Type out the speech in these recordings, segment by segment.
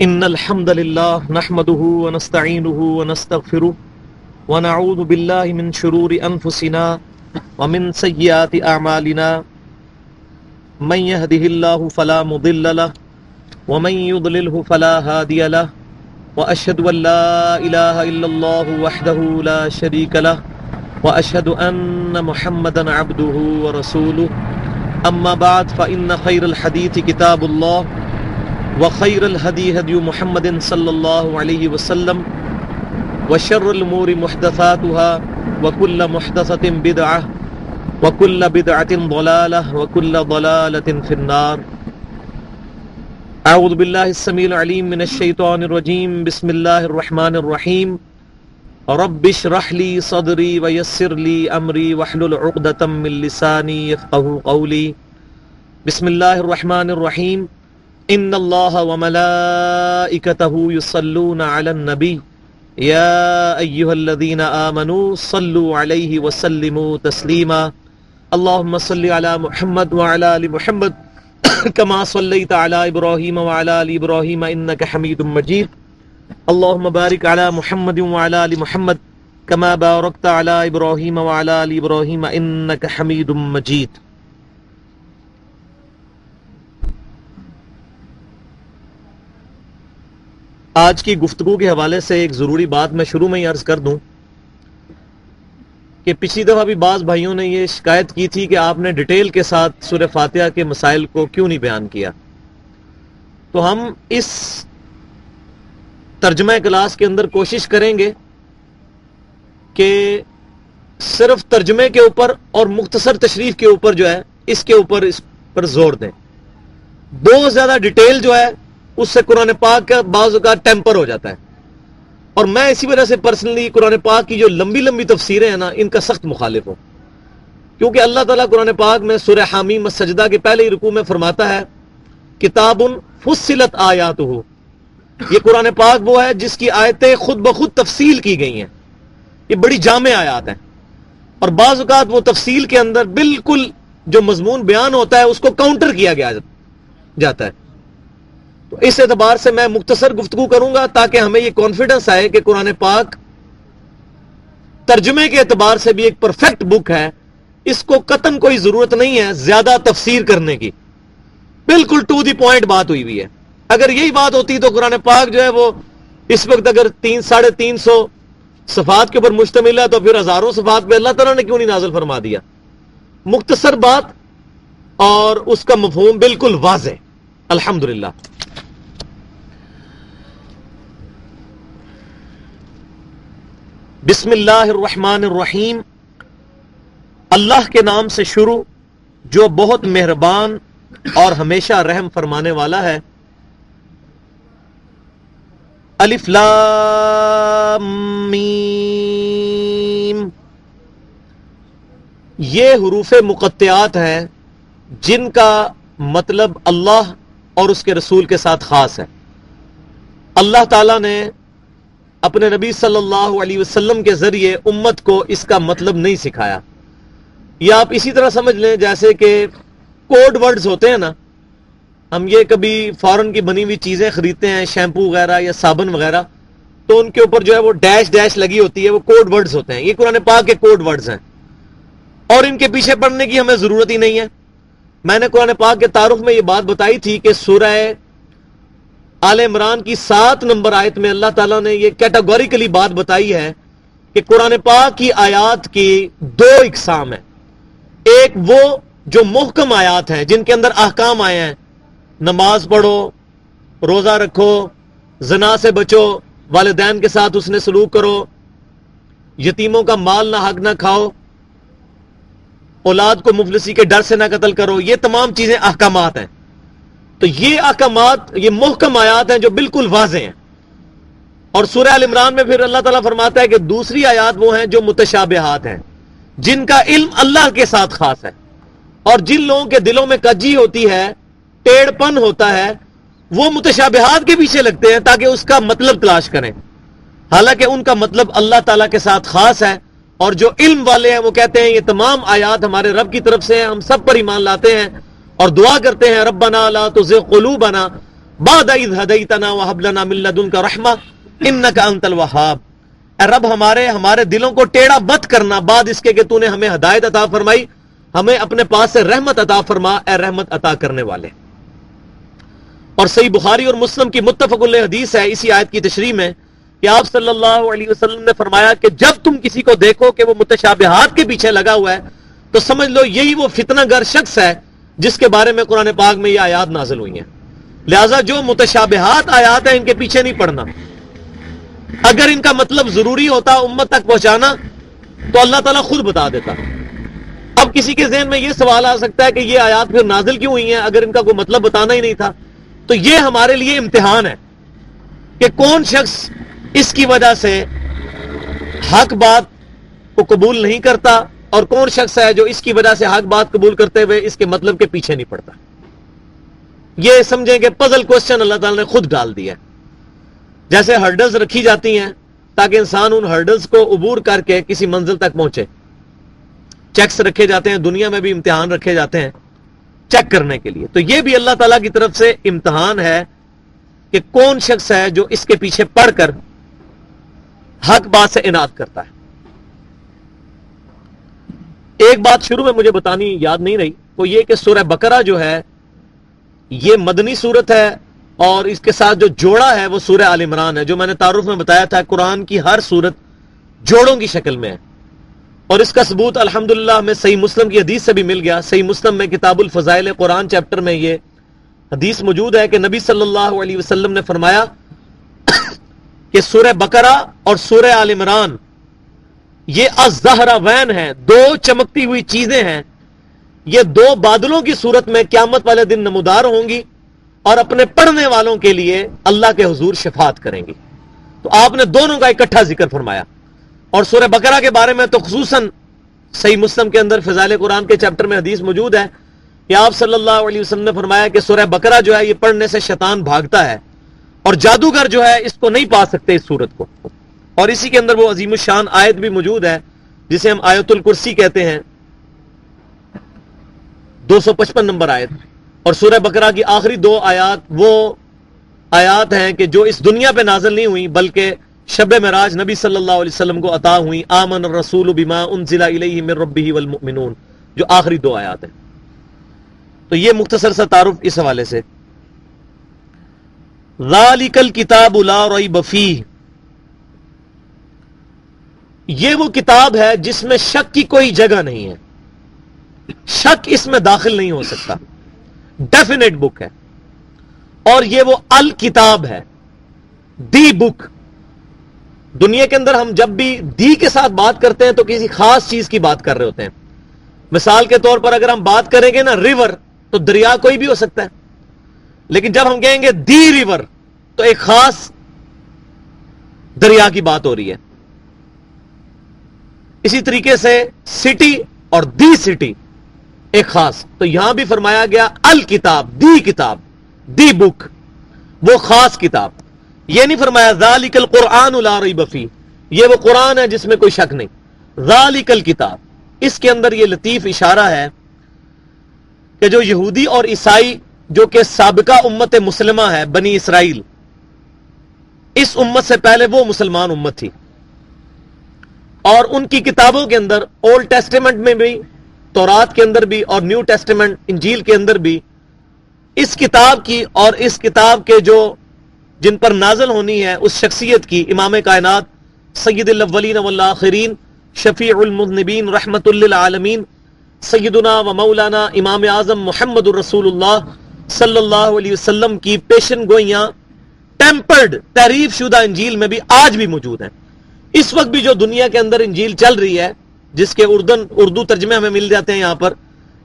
إن الحمد لله نحمده ونستعينه ونستغفره ونعوذ بالله من شرور أنفسنا ومن سيئات أعمالنا من يهده الله فلا مضل له ومن يضلله فلا هادي له وأشهد أن لا إله إلا الله وحده لا شريك له وأشهد أن محمدا عبده ورسوله أما بعد فإن خير الحديث كتاب الله وخير الهدي هدي محمد صلى الله عليه وسلم وشر الأمور محدثاتها وكل محدثة بدعة وكل بدعة ضلالة وكل ضلالة في النار. أعوذ بالله السميع العليم من الشيطان الرجيم. بسم الله الرحمن الرحيم. رب اشرح لي صدري ويسر لي أمري واحلل عقدة من لساني يفقهوا قولي. بسم الله الرحمن الرحيم. ان اللہ وملائکتہ یصلون علی النبی یا ایہا الذین آمنوا صلوا علیہ وسلموا تسلیما. اللہم صل علی محمد وعلی آل محمد کما صلیت علی ابراہیم وعلی آل ابراہیم انک حمید مجید. اللہم بارک علی محمد وعلی آل محمد کما بارکت علی ابراہیم وعلی آل ابراہیم انک حمید مجید. آج کی گفتگو کے حوالے سے ایک ضروری بات میں شروع میں ہی عرض کر دوں کہ پچھلی دفعہ بھی بعض بھائیوں نے یہ شکایت کی تھی کہ آپ نے ڈیٹیل کے ساتھ سورہ فاتحہ کے مسائل کو کیوں نہیں بیان کیا. تو ہم اس ترجمہ کلاس کے اندر کوشش کریں گے کہ صرف ترجمے کے اوپر اور مختصر تشریح کے اوپر جو ہے اس پر زور دیں. بہت زیادہ ڈیٹیل جو ہے اس سے قرآن پاک کا بعض اوقات ٹیمپر ہو جاتا ہے، اور میں اسی وجہ سے پرسنلی قرآن پاک کی جو لمبی لمبی تفسیریں ہیں نا ان کا سخت مخالف ہوں، کیونکہ اللہ تعالیٰ قرآن پاک میں سورہ حامیم السجدہ کے پہلے ہی رکوع میں فرماتا ہے کتاب فصلت آیاتہ. یہ قرآن پاک وہ ہے جس کی آیتیں خود بخود تفصیل کی گئی ہیں. یہ بڑی جامع آیات ہیں، اور بعض اوقات وہ تفصیل کے اندر بالکل جو مضمون بیان ہوتا ہے اس کو کاؤنٹر کیا گیا جاتا ہے. تو اس اعتبار سے میں مختصر گفتگو کروں گا تاکہ ہمیں یہ کانفیڈنس آئے کہ قرآن پاک ترجمے کے اعتبار سے بھی ایک پرفیکٹ بک ہے. اس کو قطعاً کوئی ضرورت نہیں ہے زیادہ تفسیر کرنے کی، بالکل ٹو دی پوائنٹ بات ہوئی ہوئی ہے. اگر یہی بات ہوتی تو قرآن پاک جو ہے وہ اس وقت اگر 350 صفحات کے اوپر مشتمل ہے تو پھر ہزاروں صفحات پہ اللہ تعالیٰ نے کیوں نہیں نازل فرما دیا. مختصر بات اور اس کا مفہوم بالکل واضح. الحمدللہ. بسم اللہ الرحمن الرحیم. اللہ کے نام سے شروع جو بہت مہربان اور ہمیشہ رحم فرمانے والا ہے. الف لام میم. یہ حروف مقطعات ہیں جن کا مطلب اللہ اور اس کے رسول کے ساتھ خاص ہے. اللہ تعالیٰ نے اپنے نبی صلی اللہ علیہ وسلم کے ذریعے امت کو اس کا مطلب نہیں سکھایا. یا آپ اسی طرح سمجھ لیں جیسے کہ کوڈ ورڈز ہوتے ہیں نا، ہم یہ کبھی فارن کی بنی ہوئی چیزیں خریدتے ہیں، شیمپو وغیرہ یا صابن وغیرہ، تو ان کے اوپر جو ہے وہ ڈیش ڈیش لگی ہوتی ہے، وہ کوڈ ورڈز ہوتے ہیں. یہ قرآن پاک کے کوڈ ورڈز ہیں اور ان کے پیچھے پڑنے کی ہمیں ضرورت ہی نہیں ہے. میں نے قرآن پاک کے تعارف میں یہ بات بتائی تھی کہ سورہ آل عمران کی 7 نمبر آیت میں اللہ تعالیٰ نے یہ کیٹاگوریکلی بات بتائی ہے کہ قرآن پاک کی آیات کی 2 اقسام ہیں. ایک وہ جو محکم آیات ہیں جن کے اندر احکام آئے ہیں، نماز پڑھو، روزہ رکھو، زنا سے بچو، والدین کے ساتھ اس نے سلوک کرو، یتیموں کا مال نہ حق نہ کھاؤ، اولاد کو مفلسی کے ڈر سے نہ قتل کرو. یہ تمام چیزیں احکامات ہیں. تو یہ احکامات، یہ محکم آیات ہیں جو بالکل واضح ہیں. اور سورہ ال عمران میں پھر اللہ تعالیٰ فرماتا ہے کہ دوسری آیات وہ ہیں جو متشابہات ہیں، جن کا علم اللہ کے ساتھ خاص ہے. اور جن لوگوں کے دلوں میں کجی ہوتی ہے، ٹیڑھ پن ہوتا ہے، وہ متشابہات کے پیچھے لگتے ہیں تاکہ اس کا مطلب تلاش کریں، حالانکہ ان کا مطلب اللہ تعالیٰ کے ساتھ خاص ہے. اور جو علم والے ہیں وہ کہتے ہیں یہ تمام آیات ہمارے رب کی طرف سے ہیں، ہم سب پر ایمان لاتے ہیں اور دعا کرتے ہیں ربنا لا تزغ قلوبنا بعد اذ ہدیتنا وہب لنا من لدنک رحمہ انک انت الوہاب. اے رب ہمارے دلوں کو ٹیڑھا مت کرنا بعد اس کے کہ تو نے ہمیں ہدایت عطا فرمائی، ہمیں اپنے پاس سے رحمت عطا فرما، اے رحمت عطا کرنے والے. اور صحیح بخاری اور مسلم کی متفق علیہ حدیث ہے اسی آیت کی تشریح میں کہ آپ صلی اللہ علیہ وسلم نے فرمایا کہ جب تم کسی کو دیکھو کہ وہ متشابہات کے پیچھے لگا ہوا ہے تو سمجھ لو یہی وہ فتنہ گر شخص ہے جس کے بارے میں قرآن پاک میں یہ آیات نازل ہوئی ہیں. لہٰذا جو متشابہات آیات ہیں ان کے پیچھے نہیں پڑنا. اگر ان کا مطلب ضروری ہوتا امت تک پہنچانا تو اللہ تعالیٰ خود بتا دیتا. اب کسی کے ذہن میں یہ سوال آ سکتا ہے کہ یہ آیات پھر نازل کیوں ہوئی ہیں اگر ان کا کوئی مطلب بتانا ہی نہیں تھا. تو یہ ہمارے لیے امتحان ہے کہ کون شخص اس کی وجہ سے حق بات کو قبول نہیں کرتا اور کون شخص ہے جو اس کی وجہ سے حق بات قبول کرتے ہوئے اس کے مطلب کے پیچھے نہیں پڑتا. یہ سمجھیں کہ پزل کوسچن اللہ تعالیٰ نے خود ڈال دیا ہے. جیسے ہرڈلز رکھی جاتی ہیں تاکہ انسان ان ہرڈلز کو عبور کر کے کسی منزل تک پہنچے. چیکس رکھے جاتے ہیں، دنیا میں بھی امتحان رکھے جاتے ہیں چیک کرنے کے لیے. تو یہ بھی اللہ تعالیٰ کی طرف سے امتحان ہے کہ کون شخص ہے جو اس کے پیچھے پڑ کر حق بات سے اناد کرتا ہے. ایک بات شروع میں مجھے بتانی یاد نہیں رہی، وہ یہ کہ سورہ بقرہ جو ہے یہ مدنی سورت ہے اور اس کے ساتھ جو جوڑا ہے وہ سورہ آل عمران ہے. جو میں نے تعارف میں بتایا تھا قرآن کی ہر سورت جوڑوں کی شکل میں ہے اور اس کا ثبوت الحمدللہ ہمیں صحیح مسلم کی حدیث سے بھی مل گیا. صحیح مسلم میں کتاب الفضائل قرآن چیپٹر میں یہ حدیث موجود ہے کہ نبی صلی اللہ علیہ وسلم نے فرمایا کہ سورہ بقرہ اور سورہ آل عمران یہ الزہراوین ہیں، دو چمکتی ہوئی چیزیں ہیں. یہ دو بادلوں کی صورت میں قیامت والے دن نمودار ہوں گی اور اپنے پڑھنے والوں کے لیے اللہ کے حضور شفاعت کریں گی. تو آپ نے دونوں کا اکٹھا ذکر فرمایا. اور سورہ بقرہ کے بارے میں تو خصوصاً صحیح مسلم کے اندر فضائل قرآن کے چیپٹر میں حدیث موجود ہے کہ آپ صلی اللہ علیہ وسلم نے فرمایا کہ سورہ بقرہ جو ہے یہ پڑھنے سے شیطان بھاگتا ہے اور جادوگر جو ہے اس کو نہیں پا سکتے اس سورت کو. اور اسی کے اندر وہ عظیم الشان آیت بھی موجود ہے جسے ہم آیت الکرسی کہتے ہیں، 255 نمبر آیت. اور سورہ بقرہ کی آخری دو آیات وہ آیات ہیں کہ جو اس دنیا پہ نازل نہیں ہوئی بلکہ شب معراج نبی صلی اللہ علیہ وسلم کو عطا ہوئی. آمن الرسول بما انزل الیہ من ربہ والمؤمنون، جو آخری دو آیات ہیں. تو یہ مختصر سا تعارف اس حوالے سے. ذالک الکتاب لا ریب فیہ، یہ وہ کتاب ہے جس میں شک کی کوئی جگہ نہیں ہے، شک اس میں داخل نہیں ہو سکتا، ڈیفینیٹ بک ہے. اور یہ وہ الکتاب ہے، دی بک. دنیا کے اندر ہم جب بھی دی کے ساتھ بات کرتے ہیں تو کسی خاص چیز کی بات کر رہے ہوتے ہیں. مثال کے طور پر اگر ہم بات کریں گے نا ریور تو دریا کوئی بھی ہو سکتا ہے، لیکن جب ہم کہیں گے دی ریور تو ایک خاص دریا کی بات ہو رہی ہے. اسی طریقے سے سٹی اور دی سٹی ایک خاص. تو یہاں بھی فرمایا گیا الکتاب، دی کتاب، دی بک، وہ خاص کتاب. یہ نہیں فرمایا ذالک القرآن لا ریب فیہ، یہ وہ قرآن ہے جس میں کوئی شک نہیں. ذالک الکتاب، اس کے اندر یہ لطیف اشارہ ہے کہ جو یہودی اور عیسائی جو کہ سابقہ امت مسلمہ ہے بنی اسرائیل، اس امت سے پہلے وہ مسلمان امت تھی اور ان کی کتابوں کے اندر اولڈ ٹیسٹیمنٹ میں بھی، تورات کے اندر بھی اور نیو ٹیسٹیمنٹ انجیل کے اندر بھی اس کتاب کی اور اس کتاب کے جو جن پر نازل ہونی ہے اس شخصیت کی، امام کائنات سید الاولین والآخرین شفیع المذنبین رحمت للعالمین سیدنا و مولانا امام اعظم محمد الرسول اللہ صلی اللہ علیہ وسلم کی پیشن گوئیاں ٹیمپرڈ، تحریف شدہ انجیل میں بھی آج بھی موجود ہیں. اس وقت بھی جو دنیا کے اندر انجیل چل رہی ہے جس کے اردو ترجمے ہمیں مل جاتے ہیں یہاں پر،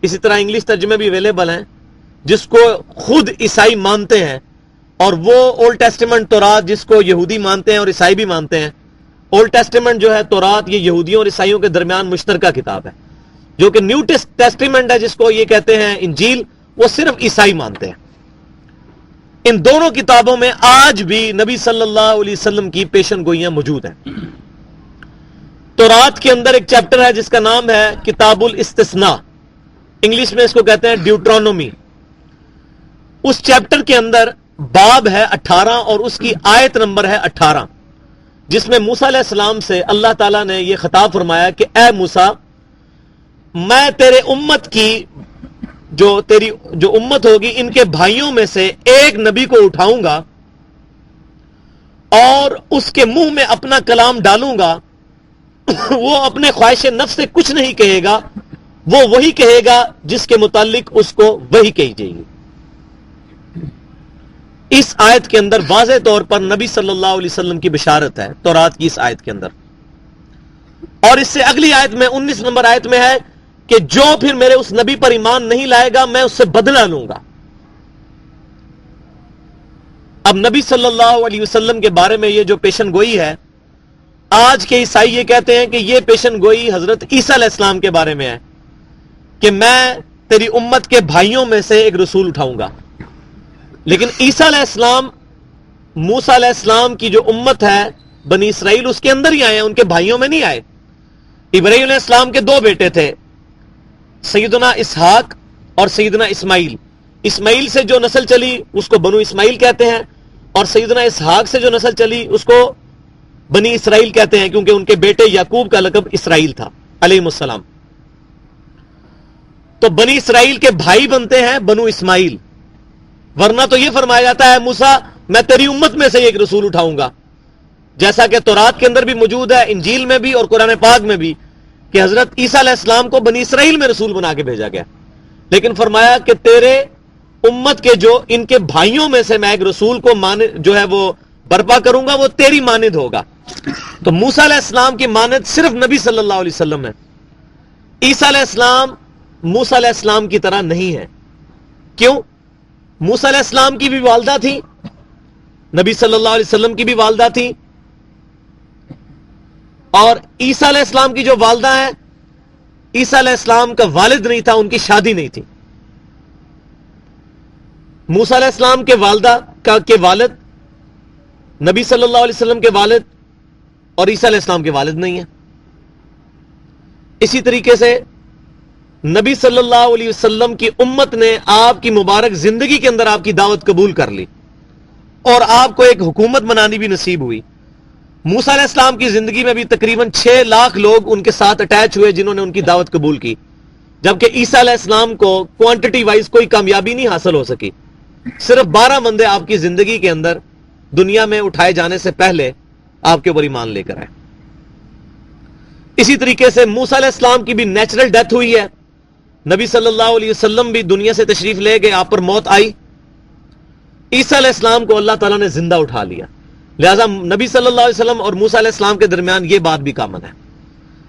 اسی طرح انگلش ترجمے بھی اویلیبل ہیں جس کو خود عیسائی مانتے ہیں، اور وہ اولڈ ٹیسٹیمنٹ تورات جس کو یہودی مانتے ہیں اور عیسائی بھی مانتے ہیں. اولڈ ٹیسٹیمنٹ جو ہے تورات یہ یہودیوں اور عیسائیوں کے درمیان مشترکہ کتاب ہے، جو کہ نیو ٹیسٹیمنٹ ہے جس کو یہ کہتے ہیں انجیل، وہ صرف عیسائی مانتے ہیں. ان دونوں کتابوں میں آج بھی نبی صلی اللہ علیہ وسلم کی پیشن گوئیاں موجود ہیں. تورات کے اندر ایک چیپٹر ہے جس کا نام ہے کتاب الاستثناء، انگلش میں اس کو کہتے ہیں ڈیوٹرانومی. اس چیپٹر کے اندر باب ہے 18 اور اس کی آیت نمبر ہے 18، جس میں موسیٰ علیہ السلام سے اللہ تعالیٰ نے یہ خطاب فرمایا کہ اے موسیٰ، میں تیرے امت کی تیری جو امت ہوگی ان کے بھائیوں میں سے ایک نبی کو اٹھاؤں گا اور اس کے منہ میں اپنا کلام ڈالوں گا، وہ اپنے خواہش نفس سے کچھ نہیں کہے گا، وہ وہی کہے گا جس کے متعلق اس کو وہی کہی جائے گی۔ اس آیت کے اندر واضح طور پر نبی صلی اللہ علیہ وسلم کی بشارت ہے، تورات کی اس آیت کے اندر۔ اور اس سے اگلی آیت میں 19 نمبر آیت میں ہے کہ جو پھر میرے اس نبی پر ایمان نہیں لائے گا میں اس سے بدلہ لوں گا۔ اب نبی صلی اللہ علیہ وسلم کے بارے میں یہ جو پیشن گوئی ہے، آج کے عیسائی یہ کہتے ہیں کہ یہ پیشن گوئی حضرت عیسیٰ علیہ السلام کے بارے میں ہے کہ میں تیری امت کے بھائیوں میں سے ایک رسول اٹھاؤں گا، لیکن عیسیٰ علیہ السلام موسیٰ علیہ السلام کی جو امت ہے بنی اسرائیل، اس کے اندر ہی آئے ہیں، ان کے بھائیوں میں نہیں آئے۔ ابراہیم علیہ السلام کے 2 بیٹے تھے، سیدنا اسحاق اور سیدنا اسماعیل۔ اسماعیل سے جو نسل چلی اس کو بنو اسماعیل کہتے ہیں، اور سیدنا اسحاق سے جو نسل چلی اس کو بنی اسرائیل کہتے ہیں، کیونکہ ان کے بیٹے یعقوب کا لقب اسرائیل تھا علیہ السلام۔ تو بنی اسرائیل کے بھائی بنتے ہیں بنو اسماعیل، ورنہ تو یہ فرمایا جاتا ہے موسیٰ میں تیری امت میں سے ایک رسول اٹھاؤں گا، جیسا کہ تورات کے اندر بھی موجود ہے، انجیل میں بھی اور قرآن پاک میں بھی، کہ حضرت عیسیٰ علیہ السلام کو بنی اسرائیل میں رسول بنا کے بھیجا گیا، لیکن فرمایا کہ تیرے امت کے جو ان کے بھائیوں میں سے میں ایک رسول کو جو ہے وہ برپا کروں گا، وہ تیری مانند ہوگا۔ تو موسیٰ علیہ السلام کی مانند صرف نبی صلی اللہ علیہ وسلم ہے، عیسیٰ علیہ السلام موسیٰ علیہ السلام کی طرح نہیں ہے۔ کیوں؟ موسیٰ علیہ السلام کی بھی والدہ تھی، نبی صلی اللہ علیہ وسلم کی بھی والدہ تھی، اور عیسیٰ علیہ السلام کی جو والدہ ہے، عیسیٰ علیہ السلام کا والد نہیں تھا، ان کی شادی نہیں تھی۔ موسیٰ علیہ السلام کے والدہ کے والد نبی صلی اللہ علیہ وسلم کے والد اور عیسیٰ علیہ السلام کے والد نہیں ہیں۔ اسی طریقے سے نبی صلی اللہ علیہ وسلم کی امت نے آپ کی مبارک زندگی کے اندر آپ کی دعوت قبول کر لی اور آپ کو ایک حکومت بنانی بھی نصیب ہوئی۔ موسیٰ علیہ السلام کی زندگی میں بھی تقریباً 6 لاکھ لوگ ان کے ساتھ اٹیچ ہوئے جنہوں نے ان کی دعوت قبول کی، جبکہ عیسیٰ علیہ السلام کو کوانٹٹی وائز کوئی کامیابی نہیں حاصل ہو سکی۔ صرف 12 بندے آپ کی زندگی کے اندر دنیا میں اٹھائے جانے سے پہلے آپ کے اوپر ایمان لے کر آئے۔ اسی طریقے سے موسیٰ علیہ السلام کی بھی نیچرل ڈیتھ ہوئی ہے، نبی صلی اللہ علیہ وسلم بھی دنیا سے تشریف لے گئے، آپ پر موت آئی، عیسیٰ علیہ السلام کو اللہ تعالیٰ نے زندہ اٹھا لیا۔ لہذا نبی صلی اللہ علیہ وسلم اور موسیٰ علیہ السلام کے درمیان یہ بات بھی کامن ہے۔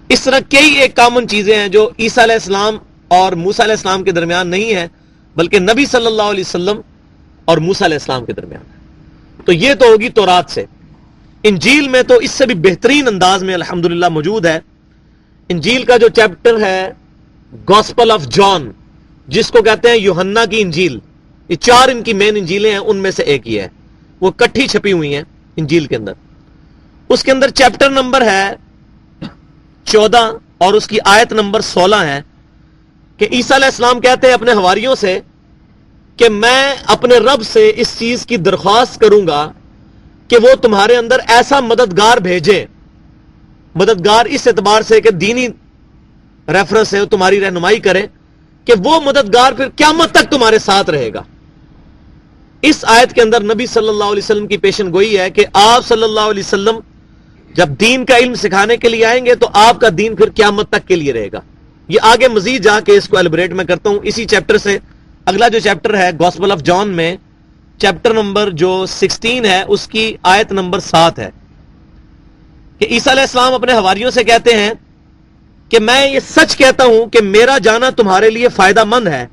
اس طرح کئی ایک کامن چیزیں ہیں جو عیسیٰ علیہ السلام اور موسیٰ علیہ السلام کے درمیان نہیں ہے، بلکہ نبی صلی اللہ علیہ وسلم اور موسیٰ علیہ السلام کے درمیان ہے۔ تو یہ تو ہوگی تورات سے۔ انجیل میں تو اس سے بھی بہترین انداز میں الحمدللہ موجود ہے۔ انجیل کا جو چیپٹر ہے گاسپل آف جان، جس کو کہتے ہیں یوحنا کی انجیل، یہ 4 ان کی مین انجیلیں ہیں، ان میں سے ایک یہ ہے، وہ کٹھی چھپی ہوئی ہیں انجیل کے اندر۔ اس کے اندر چیپٹر نمبر ہے 14 اور اس کی آیت نمبر 16 ہے کہ عیسیٰ علیہ السلام کہتے ہیں اپنے حواریوں سے کہ میں اپنے رب سے اس چیز کی درخواست کروں گا کہ وہ تمہارے اندر ایسا مددگار بھیجے، مددگار اس اعتبار سے کہ دینی ریفرنس ہے، تمہاری رہنمائی کرے، کہ وہ مددگار پھر قیامت تک تمہارے ساتھ رہے گا۔ اس آیت کے اندر نبی صلی اللہ علیہ وسلم کی پیشن گوئی ہے کہ آپ صلی اللہ علیہ وسلم جب دین کا علم سکھانے کے لیے آئیں گے تو آپ کا دین پھر قیامت تک کے لیے رہے گا۔ یہ آگے مزید جا کے اس کو ایلیبریٹ میں کرتا ہوں۔ اسی چیپٹر سے اگلا جو چیپٹر ہے گاسپل آف جان میں، چیپٹر نمبر جو 16 ہے، اس کی آیت نمبر 7 ہے کہ عیسیٰ علیہ السلام اپنے حواریوں سے کہتے ہیں کہ میں یہ سچ کہتا ہوں کہ میرا جانا تمہارے لیے فائدہ مند ہے،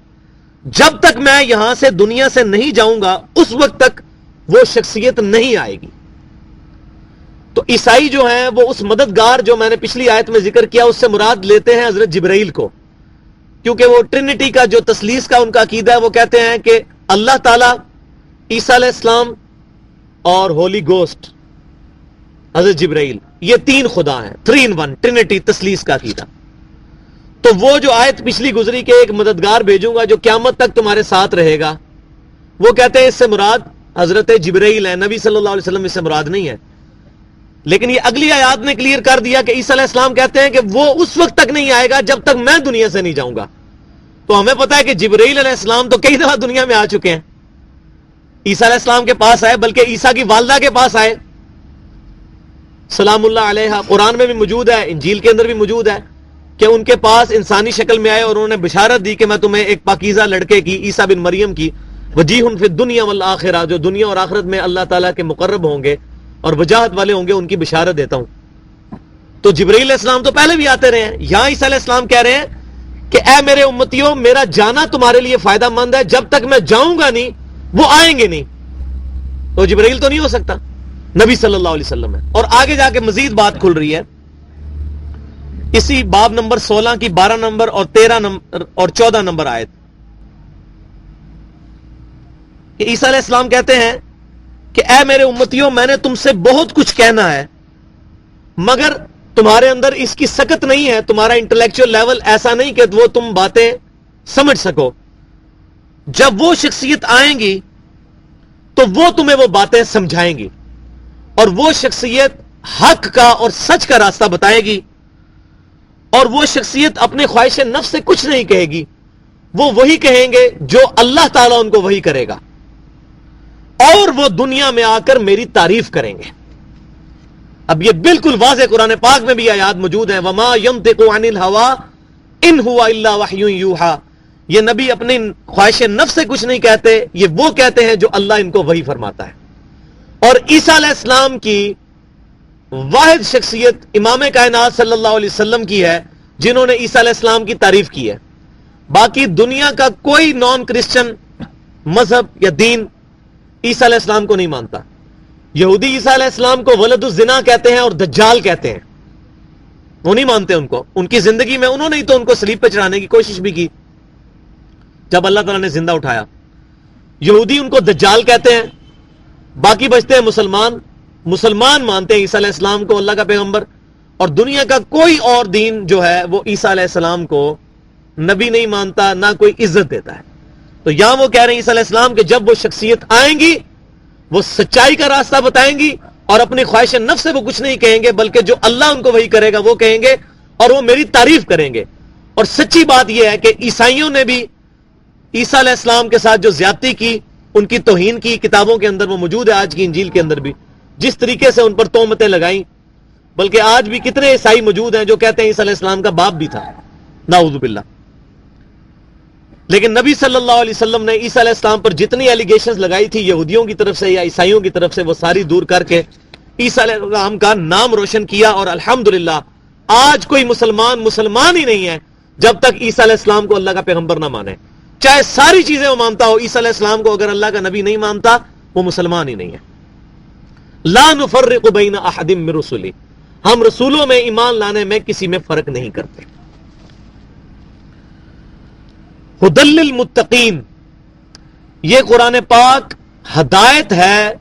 جب تک میں یہاں سے دنیا سے نہیں جاؤں گا اس وقت تک وہ شخصیت نہیں آئے گی۔ تو عیسائی جو ہیں وہ اس مددگار جو میں نے پچھلی آیت میں ذکر کیا اس سے مراد لیتے ہیں حضرت جبرائیل کو، کیونکہ وہ ٹرینٹی کا جو تثلیث کا ان کا عقیدہ ہے، وہ کہتے ہیں کہ اللہ تعالیٰ، عیسیٰ علیہ السلام اور ہولی گوسٹ حضرت جبرائیل، یہ 3 خدا ہیں، 3 in 1 ٹرینٹی تثلیث کا عقیدہ۔ تو وہ جو آیت پچھلی گزری کہ ایک مددگار بھیجوں گا جو قیامت تک تمہارے ساتھ رہے گا، وہ کہتے ہیں اس سے مراد حضرت جبرائیل ہیں، نبی صلی اللہ علیہ وسلم اس سے مراد نہیں ہے. لیکن یہ اگلی آیات نے کلیئر کر دیا کہ عیسیٰ علیہ السلام کہتے ہیں کہ وہ اس وقت تک نہیں آئے گا جب تک میں دنیا سے نہیں جاؤں گا. تو ہمیں پتا ہے کہ جبرائیل علیہ السلام تو کئی دفعہ دنیا میں آ چکے ہیں. عیسیٰ علیہ السلام کے پاس آئے، بلکہ عیسیٰ کی والدہ کے پاس آئے سلام اللہ علیہ. قرآن میں بھی موجود ہے، انجیل کے اندر بھی موجود ہے کہ ان کے پاس انسانی شکل میں آئے اور انہوں نے بشارت دی کہ میں تمہیں ایک پاکیزہ لڑکے کی، عیسیٰ بن مریم کی، وجیہ فی الدنیا والآخرہ، جو دنیا اور آخرت میں اللہ تعالیٰ کے مقرب ہوں گے اور وجاہت والے ہوں گے، ان کی بشارت دیتا ہوں. تو جبرائیل علیہ السلام تو پہلے بھی آتے رہے ہیں. یہاں عیسیٰ علیہ السلام کہہ رہے ہیں کہ اے میرے امتیوں، میرا جانا تمہارے لیے فائدہ مند ہے، جب تک میں جاؤں گا نہیں وہ آئیں گے نہیں. تو جبرائیل تو نہیں ہو سکتا، نبی صلی اللہ علیہ وسلم ہے. اور آگے جا کے مزید بات کھل رہی ہے اسی باب نمبر 16 کی 12 نمبر اور 13 نمبر اور 14 نمبر آیت کہ عیسیٰ علیہ السلام کہتے ہیں کہ اے میرے امتیوں، میں نے تم سے بہت کچھ کہنا ہے مگر تمہارے اندر اس کی سکت نہیں ہے، تمہارا انٹلیکچوئل لیول ایسا نہیں کہ وہ تم باتیں سمجھ سکو. جب وہ شخصیت آئیں گی تو وہ تمہیں وہ باتیں سمجھائیں گی، اور وہ شخصیت حق کا اور سچ کا راستہ بتائے گی، اور وہ شخصیت اپنے خواہش نفس سے کچھ نہیں کہے گی، وہ وہی کہیں گے جو اللہ تعالیٰ ان کو وہی کرے گا، اور وہ دنیا میں آ کر میری تعریف کریں گے. اب یہ بالکل واضح قرآن پاک میں بھی آیات موجود ہیں، وما ينطق عن الهوى ان هو الا وحی یوحى. یہ نبی اپنی خواہش نفس سے کچھ نہیں کہتے، یہ وہ کہتے ہیں جو اللہ ان کو وحی فرماتا ہے. اور عیسیٰ علیہ السلام کی واحد شخصیت امام کائنات صلی اللہ علیہ وسلم کی ہے جنہوں نے عیسیٰ علیہ السلام کی تعریف کی ہے. باقی دنیا کا کوئی نان کرسچن مذہب یا دین عیسیٰ علیہ السلام کو نہیں مانتا. یہودی عیسیٰ علیہ السلام کو ولد الزنا کہتے ہیں اور دجال کہتے ہیں، وہ نہیں مانتے ان کو. ان کی زندگی میں انہوں نے ہی تو ان کو صلیب پہ چڑھانے کی کوشش بھی کی جب اللہ تعالیٰ نے زندہ اٹھایا. یہودی ان کو دجال کہتے ہیں. باقی بچتے ہیں مسلمان مانتے ہیں عیسیٰ علیہ السلام کو اللہ کا پیغمبر، اور دنیا کا کوئی اور دین جو ہے وہ عیسیٰ علیہ السلام کو نبی نہیں مانتا، نہ کوئی عزت دیتا ہے. تو یہاں وہ کہہ رہے ہیں عیسیٰ علیہ السلام کہ جب وہ شخصیت آئیں گی وہ سچائی کا راستہ بتائیں گی، اور اپنی خواہش نفس سے وہ کچھ نہیں کہیں گے، بلکہ جو اللہ ان کو وہی کرے گا وہ کہیں گے، اور وہ میری تعریف کریں گے. اور سچی بات یہ ہے کہ عیسائیوں نے بھی عیسیٰ علیہ السلام کے ساتھ جو زیادتی کی، ان کی توہین کی، کتابوں کے اندر وہ موجود ہے، آج کی انجیل کے اندر بھی جس طریقے سے ان پر تہمتیں لگائیں. بلکہ آج بھی کتنے عیسائی موجود ہیں جو کہتے ہیں عیسیٰ علیہ السلام کا باپ بھی تھا، نعوذ باللہ. لیکن نبی صلی اللہ علیہ وسلم نے عیسیٰ علیہ السلام پر جتنی ایلیگیشنز لگائی تھی یہودیوں کی طرف سے یا عیسائیوں کی طرف سے، وہ ساری دور کر کے عیسیٰ علیہ السلام کا نام روشن کیا. اور الحمدللہ آج کوئی مسلمان ہی نہیں ہے جب تک عیسیٰ علیہ السلام کو اللہ کا پیغمبر نہ مانے. چاہے ساری چیزیں وہ مانتا ہو، عیسیٰ علیہ السلام کو اگر اللہ کا نبی نہیں مانتا وہ مسلمان ہی نہیں ہے. لا نفرق بین احد من رسلی، ہم رسولوں میں ایمان لانے میں کسی میں فرق نہیں کرتے. ہدی للمتقین، یہ قرآن پاک ہدایت ہے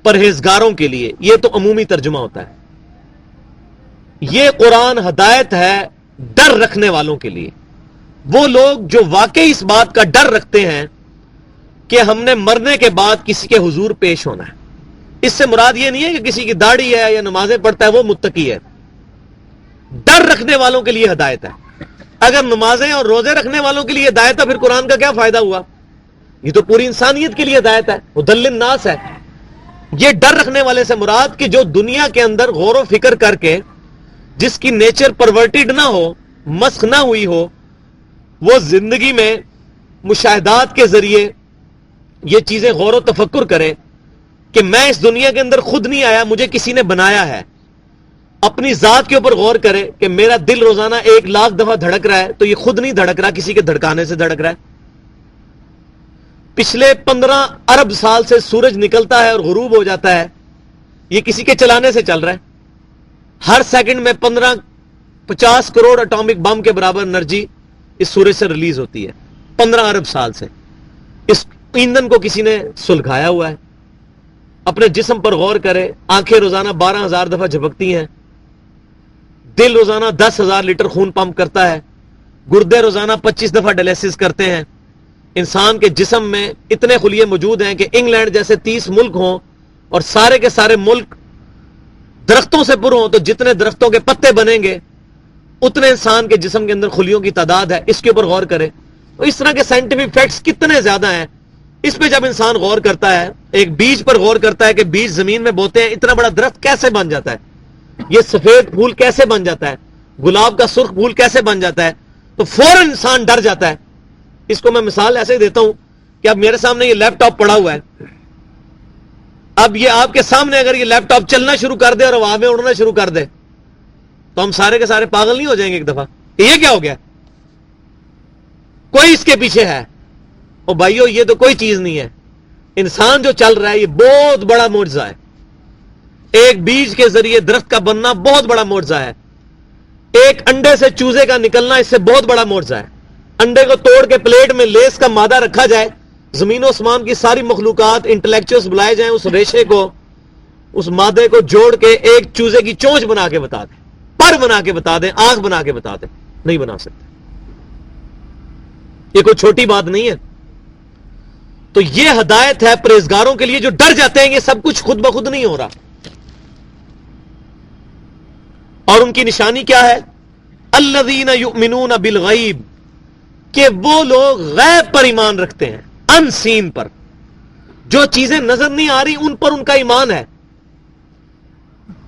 پرہیزگاروں کے لیے. یہ تو عمومی ترجمہ ہوتا ہے. یہ قرآن ہدایت ہے ڈر رکھنے والوں کے لیے. وہ لوگ جو واقعی اس بات کا ڈر رکھتے ہیں کہ ہم نے مرنے کے بعد کسی کے حضور پیش ہونا ہے. اس سے مراد یہ نہیں ہے کہ کسی کی داڑھی ہے یا نمازیں پڑھتا ہے وہ متقی ہے. ڈر رکھنے والوں کے لیے ہدایت ہے. اگر نمازیں اور روزے رکھنے والوں کے لیے ہدایت ہے پھر قرآن کا کیا فائدہ ہوا؟ یہ تو پوری انسانیت کے لیے ہدایت ہے، ہدی للناس ہے. یہ ڈر رکھنے والے سے مراد کہ جو دنیا کے اندر غور و فکر کر کے جس کی نیچر پرورٹیڈ نہ ہو، مسخ نہ ہوئی ہو، وہ زندگی میں مشاہدات کے ذریعے یہ چیزیں غور و تفکر کرے کہ میں اس دنیا کے اندر خود نہیں آیا، مجھے کسی نے بنایا ہے. اپنی ذات کے اوپر غور کرے کہ میرا دل روزانہ 1,00,000 دفعہ دھڑک رہا ہے تو یہ خود نہیں دھڑک رہا، کسی کے دھڑکانے سے دھڑک رہا ہے. پچھلے 15 ارب سال سے سورج نکلتا ہے اور غروب ہو جاتا ہے، یہ کسی کے چلانے سے چل رہا ہے. ہر سیکنڈ میں 50 کروڑ اٹامک بم کے برابر انرجی اس سورج سے ریلیز ہوتی ہے 15 ارب سال سے. اس ایندھن کو کسی نے سلگایا ہوا ہے. اپنے جسم پر غور کرے، آنکھیں روزانہ 12,000 دفعہ جھپکتی ہیں، دل روزانہ 10,000 لیٹر خون پمپ کرتا ہے، گردے روزانہ 25 دفعہ ڈائلیسس کرتے ہیں، انسان کے جسم میں اتنے خلیے موجود ہیں کہ انگلینڈ جیسے 30 ملک ہوں اور سارے کے سارے ملک درختوں سے پر ہوں تو جتنے درختوں کے پتے بنیں گے اتنے انسان کے جسم کے اندر خلیوں کی تعداد ہے. اس کے اوپر غور کریں تو اس طرح کے سائنٹیفک فیکٹس کتنے زیادہ ہیں. اس پہ جب انسان غور کرتا ہے, ایک بیج پر غور کرتا ہے کہ بیج زمین میں بوتے ہیں, اتنا بڑا درخت کیسے بن جاتا ہے, یہ سفید پھول کیسے بن جاتا ہے, گلاب کا سرخ پھول کیسے بن جاتا ہے, تو فوراً انسان ڈر جاتا ہے. اس کو میں مثال ایسے ہی دیتا ہوں کہ اب میرے سامنے یہ لیپ ٹاپ پڑا ہوا ہے, اب یہ آپ کے سامنے اگر یہ لیپ ٹاپ چلنا شروع کر دے اور ہوا میں اڑنا شروع کر دے تو ہم سارے کے سارے پاگل نہیں ہو جائیں گے ایک دفعہ کہ یہ کیا ہو گیا, کوئی اس کے پیچھے ہے. اور بھائیو یہ تو کوئی چیز نہیں ہے, انسان جو چل رہا ہے یہ بہت بڑا معجزہ ہے. ایک بیج کے ذریعے درخت کا بننا بہت بڑا معجزہ ہے. ایک انڈے سے چوزے کا نکلنا اس سے بہت بڑا معجزہ ہے. انڈے کو توڑ کے پلیٹ میں لیس کا مادہ رکھا جائے, زمین و آسمان کی ساری مخلوقات انٹلیکچوئلز بلائے جائیں, اس ریشے کو اس مادے کو جوڑ کے ایک چوزے کی چونچ بنا کے بتا دیں, پر بنا کے بتا دیں, آنکھ بنا کے بتا دیں, نہیں بنا سکتے. یہ کوئی چھوٹی بات نہیں ہے. تو یہ ہدایت ہے پرہیزگاروں کے لیے جو ڈر جاتے ہیں یہ سب کچھ خود بخود نہیں ہو رہا. اور ان کی نشانی کیا ہے؟ الذین یؤمنون بالغیب, کہ وہ لوگ غیب پر ایمان رکھتے ہیں, ان سین پر, جو چیزیں نظر نہیں آ رہی ان پر ان کا ایمان ہے.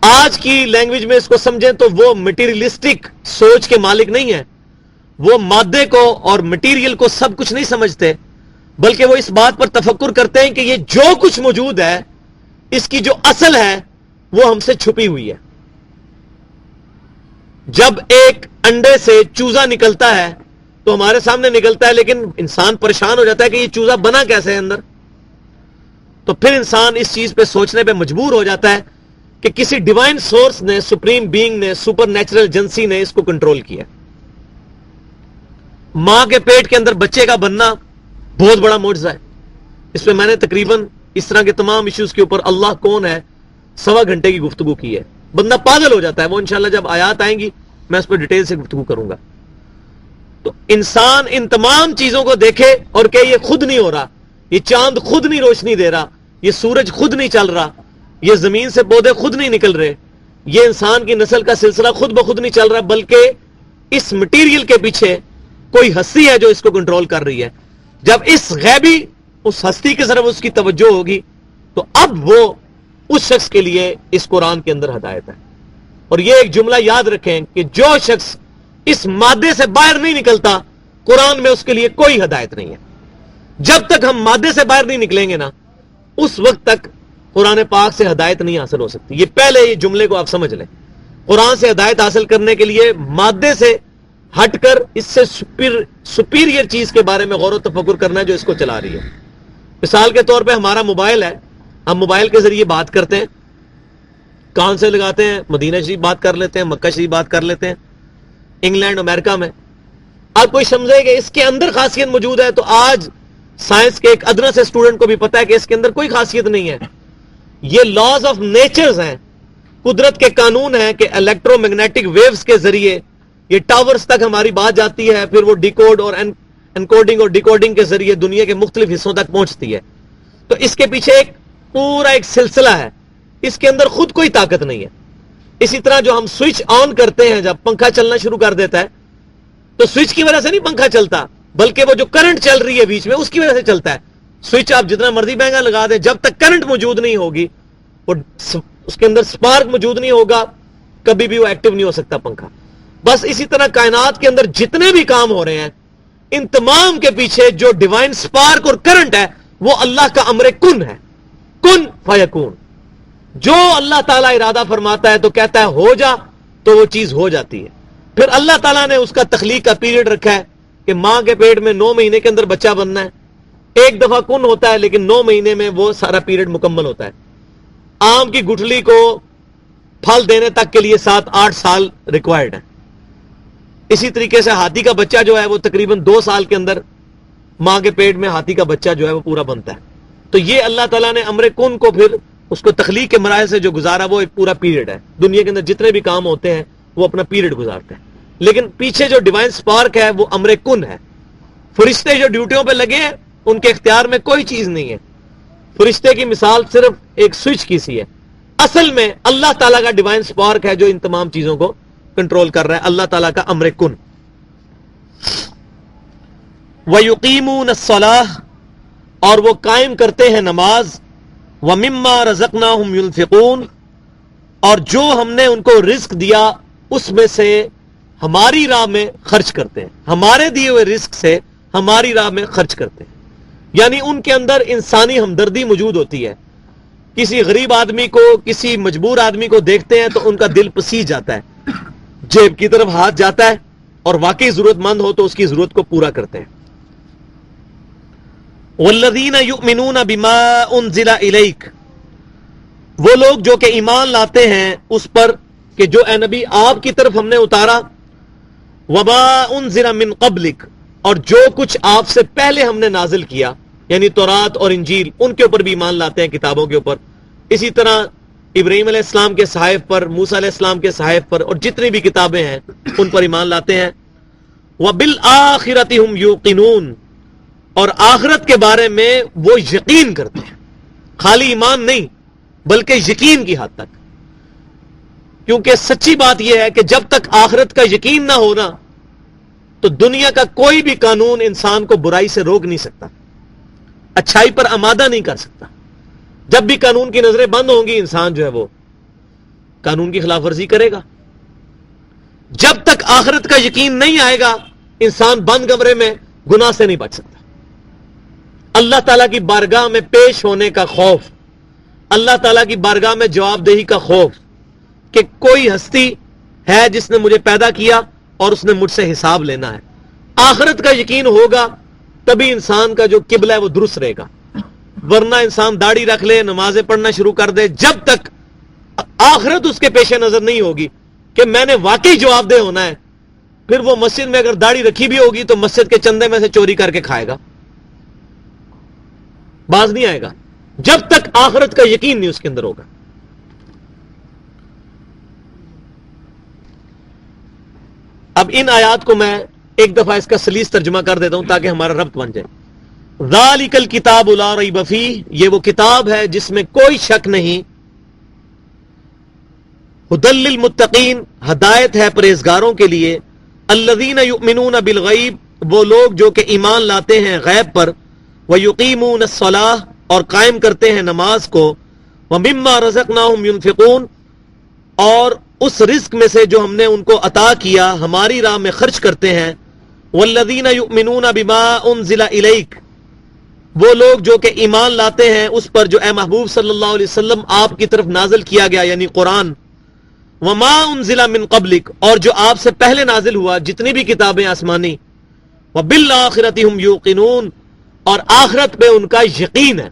آج کی لینگویج میں اس کو سمجھیں تو وہ مٹیریلسٹک سوچ کے مالک نہیں ہے. وہ مادے کو اور مٹیریل کو سب کچھ نہیں سمجھتے, بلکہ وہ اس بات پر تفکر کرتے ہیں کہ یہ جو کچھ موجود ہے اس کی جو اصل ہے وہ ہم سے چھپی ہوئی ہے. جب ایک انڈے سے چوزا نکلتا ہے تو ہمارے سامنے نکلتا ہے, لیکن انسان پریشان ہو جاتا ہے کہ یہ چوزا بنا کیسے ہے اندر. تو پھر انسان اس چیز پہ سوچنے پہ مجبور ہو جاتا ہے کہ کسی ڈیوائن سورس نے, سپریم بینگ نے, سپر نیچرل ایجنسی نے اس کو کنٹرول کیا. ماں کے پیٹ کے اندر بچے کا بننا بہت بڑا معجزہ ہے. اس پہ میں نے تقریباً اس طرح کے تمام ایشوز کے اوپر اللہ کون ہے 1.25 گھنٹے کی گفتگو کی ہے. بندہ پاگل ہو جاتا ہے. وہ انشاءاللہ جب آیات آئیں گی میں اس پہ ڈیٹیل سے گفتگو کروں گا. تو انسان ان تمام چیزوں کو دیکھے اور کہ یہ خود نہیں ہو رہا, یہ چاند خود نہیں روشنی دے رہا, یہ سورج خود نہیں چل رہا, یہ زمین سے پودے خود نہیں نکل رہے, یہ انسان کی نسل کا سلسلہ خود بخود نہیں چل رہا, بلکہ اس مٹیریل کے پیچھے کوئی ہستی ہے جو اس کو کنٹرول کر رہی ہے. جب اس غیبی اس ہستی کی طرف اس کی توجہ ہوگی تو اب وہ اس شخص کے لیے اس قرآن کے اندر ہدایت ہے. اور یہ ایک جملہ یاد رکھیں کہ جو شخص اس مادے سے باہر نہیں نکلتا قرآن میں اس کے لیے کوئی ہدایت نہیں ہے. جب تک ہم مادے سے باہر نہیں نکلیں گے نا اس وقت تک قرآن پاک سے ہدایت نہیں حاصل ہو سکتی. یہ پہلے یہ جملے کو آپ سمجھ لیں. قرآن سے ہدایت حاصل کرنے کے لیے مادے سے ہٹ کر اس سے سپیریئر چیز کے بارے میں غور و تفکر کرنا ہے جو اس کو چلا رہی ہے. مثال کے طور پہ ہمارا موبائل ہے, ہم موبائل کے ذریعے بات کرتے ہیں, کان سے لگاتے ہیں, مدینہ شریف بات کر لیتے ہیں, مکہ شریف بات کر لیتے ہیں, انگلینڈ امریکہ میں. اب کوئی سمجھے کہ اس کے اندر خاصیت موجود ہے, تو آج سائنس کے ایک ادنا سے اسٹوڈنٹ کو بھی پتا ہے کہ اس کے اندر کوئی خاصیت نہیں ہے. یہ لاز آف نیچرز ہیں, قدرت کے قانون ہیں کہ الیکٹرو میگنیٹک ویوز کے ذریعے یہ ٹاورز تک ہماری بات جاتی ہے, پھر وہ ڈیکوڈ اور انکوڈنگ اور ڈیکوڈنگ کے ذریعے دنیا کے مختلف حصوں تک پہنچتی ہے. تو اس کے پیچھے ایک پورا ایک سلسلہ ہے, اس کے اندر خود کوئی طاقت نہیں ہے. اسی طرح جو ہم سوئچ آن کرتے ہیں, جب پنکھا چلنا شروع کر دیتا ہے تو سوئچ کی وجہ سے نہیں پنکھا چلتا, بلکہ وہ جو کرنٹ چل رہی ہے بیچ میں اس کی وجہ سے چلتا ہے. سوئچ آپ جتنا مرضی مہنگا لگا دیں, جب تک کرنٹ موجود نہیں ہوگی, وہ اس کے اندر سپارک موجود نہیں ہوگا, کبھی بھی وہ ایکٹیو نہیں ہو سکتا پنکھا. بس اسی طرح کائنات کے اندر جتنے بھی کام ہو رہے ہیں ان تمام کے پیچھے جو ڈیوائن سپارک اور کرنٹ ہے وہ اللہ کا امر کن ہے, کن فیکون. جو اللہ تعالیٰ ارادہ فرماتا ہے تو کہتا ہے ہو جا, تو وہ چیز ہو جاتی ہے. پھر اللہ تعالیٰ نے اس کا تخلیق کا پیریڈ رکھا ہے کہ ماں کے پیٹ میں 9 مہینے کے اندر بچہ بننا ہے. ایک دفعہ کن ہوتا ہے لیکن 9 مہینے میں وہ سارا پیریڈ مکمل ہوتا ہے. آم کی گٹھلی کو پھل دینے تک کے لیے 7-8 سال ریکوائرڈ ہے. اسی طریقے سے ہاتھی کا بچہ جو ہے وہ تقریباً 2 سال کے اندر ماں کے پیٹ میں ہاتھی کا بچہ جو ہے وہ پورا بنتا ہے. تو یہ اللہ تعالیٰ نے امر کن کو پھر اس کو تخلیق کے مراحل سے جو گزارا وہ ایک پورا پیریڈ ہے. دنیا کے اندر جتنے بھی کام ہوتے ہیں وہ اپنا پیریڈ گزارتے ہیں, لیکن پیچھے جو ڈیوائن سپارک ہے وہ امر کن ہے. فرشتے جو ڈیوٹیوں پہ لگے ہیں ان کے اختیار میں کوئی چیز نہیں ہے. فرشتے کی مثال صرف ایک سوئچ کی سی ہے. اصل میں اللہ تعالیٰ کا ڈیوائن سپارک ہے جو ان تمام چیزوں کو کنٹرول کر رہا ہے. اللہ تعالیٰ کا امر کن. وَيُقِيمُونَ الصَّلَاةَ اور وہ قائم کرتے ہیں نماز. وَمِمَّا رَزَقْنَاهُمْ يُنْفِقُونَ اور جو ہم نے ان کو رزق دیا اس میں سے ہماری راہ میں خرچ کرتے ہیں. ہمارے دیے ہوئے رزق سے ہماری راہ میں خرچ کرتے ہیں. یعنی ان کے اندر انسانی ہمدردی موجود ہوتی ہے. کسی غریب آدمی کو, کسی مجبور آدمی کو دیکھتے ہیں تو ان کا دل پسیج جاتا ہے, جیب کی طرف ہاتھ جاتا ہے, اور واقعی ضرورت مند ہو تو اس کی ضرورت کو پورا کرتے ہیں. والذین یؤمنون بما انزل الیک وہ لوگ جو کہ ایمان لاتے ہیں اس پر کہ جو اے نبی آپ کی طرف ہم نے اتارا. وما انزل من قبلک اور جو کچھ آپ سے پہلے ہم نے نازل کیا, یعنی تورات اور انجیل, ان کے اوپر بھی ایمان لاتے ہیں, کتابوں کے اوپر. اسی طرح ابراہیم علیہ السلام کے صحائف پر, موسیٰ علیہ السلام کے صحائف پر, اور جتنی بھی کتابیں ہیں ان پر ایمان لاتے ہیں. وَبِالْآخِرَةِ هُمْ يُوقِنُونَ اور آخرت کے بارے میں وہ یقین کرتے ہیں. خالی ایمان نہیں بلکہ یقین کی حد تک. کیونکہ سچی بات یہ ہے کہ جب تک آخرت کا یقین نہ ہونا تو دنیا کا کوئی بھی قانون انسان کو برائی سے روک نہیں سکتا, اچھائی پر آمادہ نہیں کر سکتا. جب بھی قانون کی نظریں بند ہوں گی انسان جو ہے وہ قانون کی خلاف ورزی کرے گا. جب تک آخرت کا یقین نہیں آئے گا انسان بند کمرے میں گناہ سے نہیں بچ سکتا. اللہ تعالیٰ کی بارگاہ میں پیش ہونے کا خوف, اللہ تعالیٰ کی بارگاہ میں جواب دہی کا خوف کہ کوئی ہستی ہے جس نے مجھے پیدا کیا اور اس نے مجھ سے حساب لینا ہے. آخرت کا یقین ہوگا تبھی انسان کا جو قبلہ ہے وہ درست رہے گا. ورنہ انسان داڑھی رکھ لے, نمازیں پڑھنا شروع کر دے, جب تک آخرت اس کے پیش نظر نہیں ہوگی کہ میں نے واقعی جواب دہ ہونا ہے, پھر وہ مسجد میں اگر داڑھی رکھی بھی ہوگی تو مسجد کے چندے میں سے چوری کر کے کھائے گا, باز نہیں آئے گا جب تک آخرت کا یقین نہیں اس کے اندر ہوگا. اب ان آیات کو میں ایک دفعہ اس کا سلیس ترجمہ کر دیتا ہوں تاکہ ہمارا ربط بن جائے. ذالک الکتاب لا ریب فیہ یہ وہ کتاب ہے جس میں کوئی شک نہیں. ھدی للمتقین ہدایت ہے پرہیزگاروں کے لیے. الذین یؤمنون بالغیب وہ لوگ جو کہ ایمان لاتے ہیں غیب پر. ویقیمون الصلاۃ اور قائم کرتے ہیں نماز کو. ومما رزقناہم ینفقون اور اس رزق میں سے جو ہم نے ان کو عطا کیا ہماری راہ میں خرچ کرتے ہیں. والذین یؤمنون بما انزل الیک وہ لوگ جو کہ ایمان لاتے ہیں اس پر جو اے محبوب صلی اللہ علیہ وسلم آپ کی طرف نازل کیا گیا یعنی قرآن. وما انزل من قبلک اور جو آپ سے پہلے نازل ہوا جتنی بھی کتابیں آسمانی. وبالآخرۃ ہم یوقنون اور آخرت پہ ان کا یقین ہے.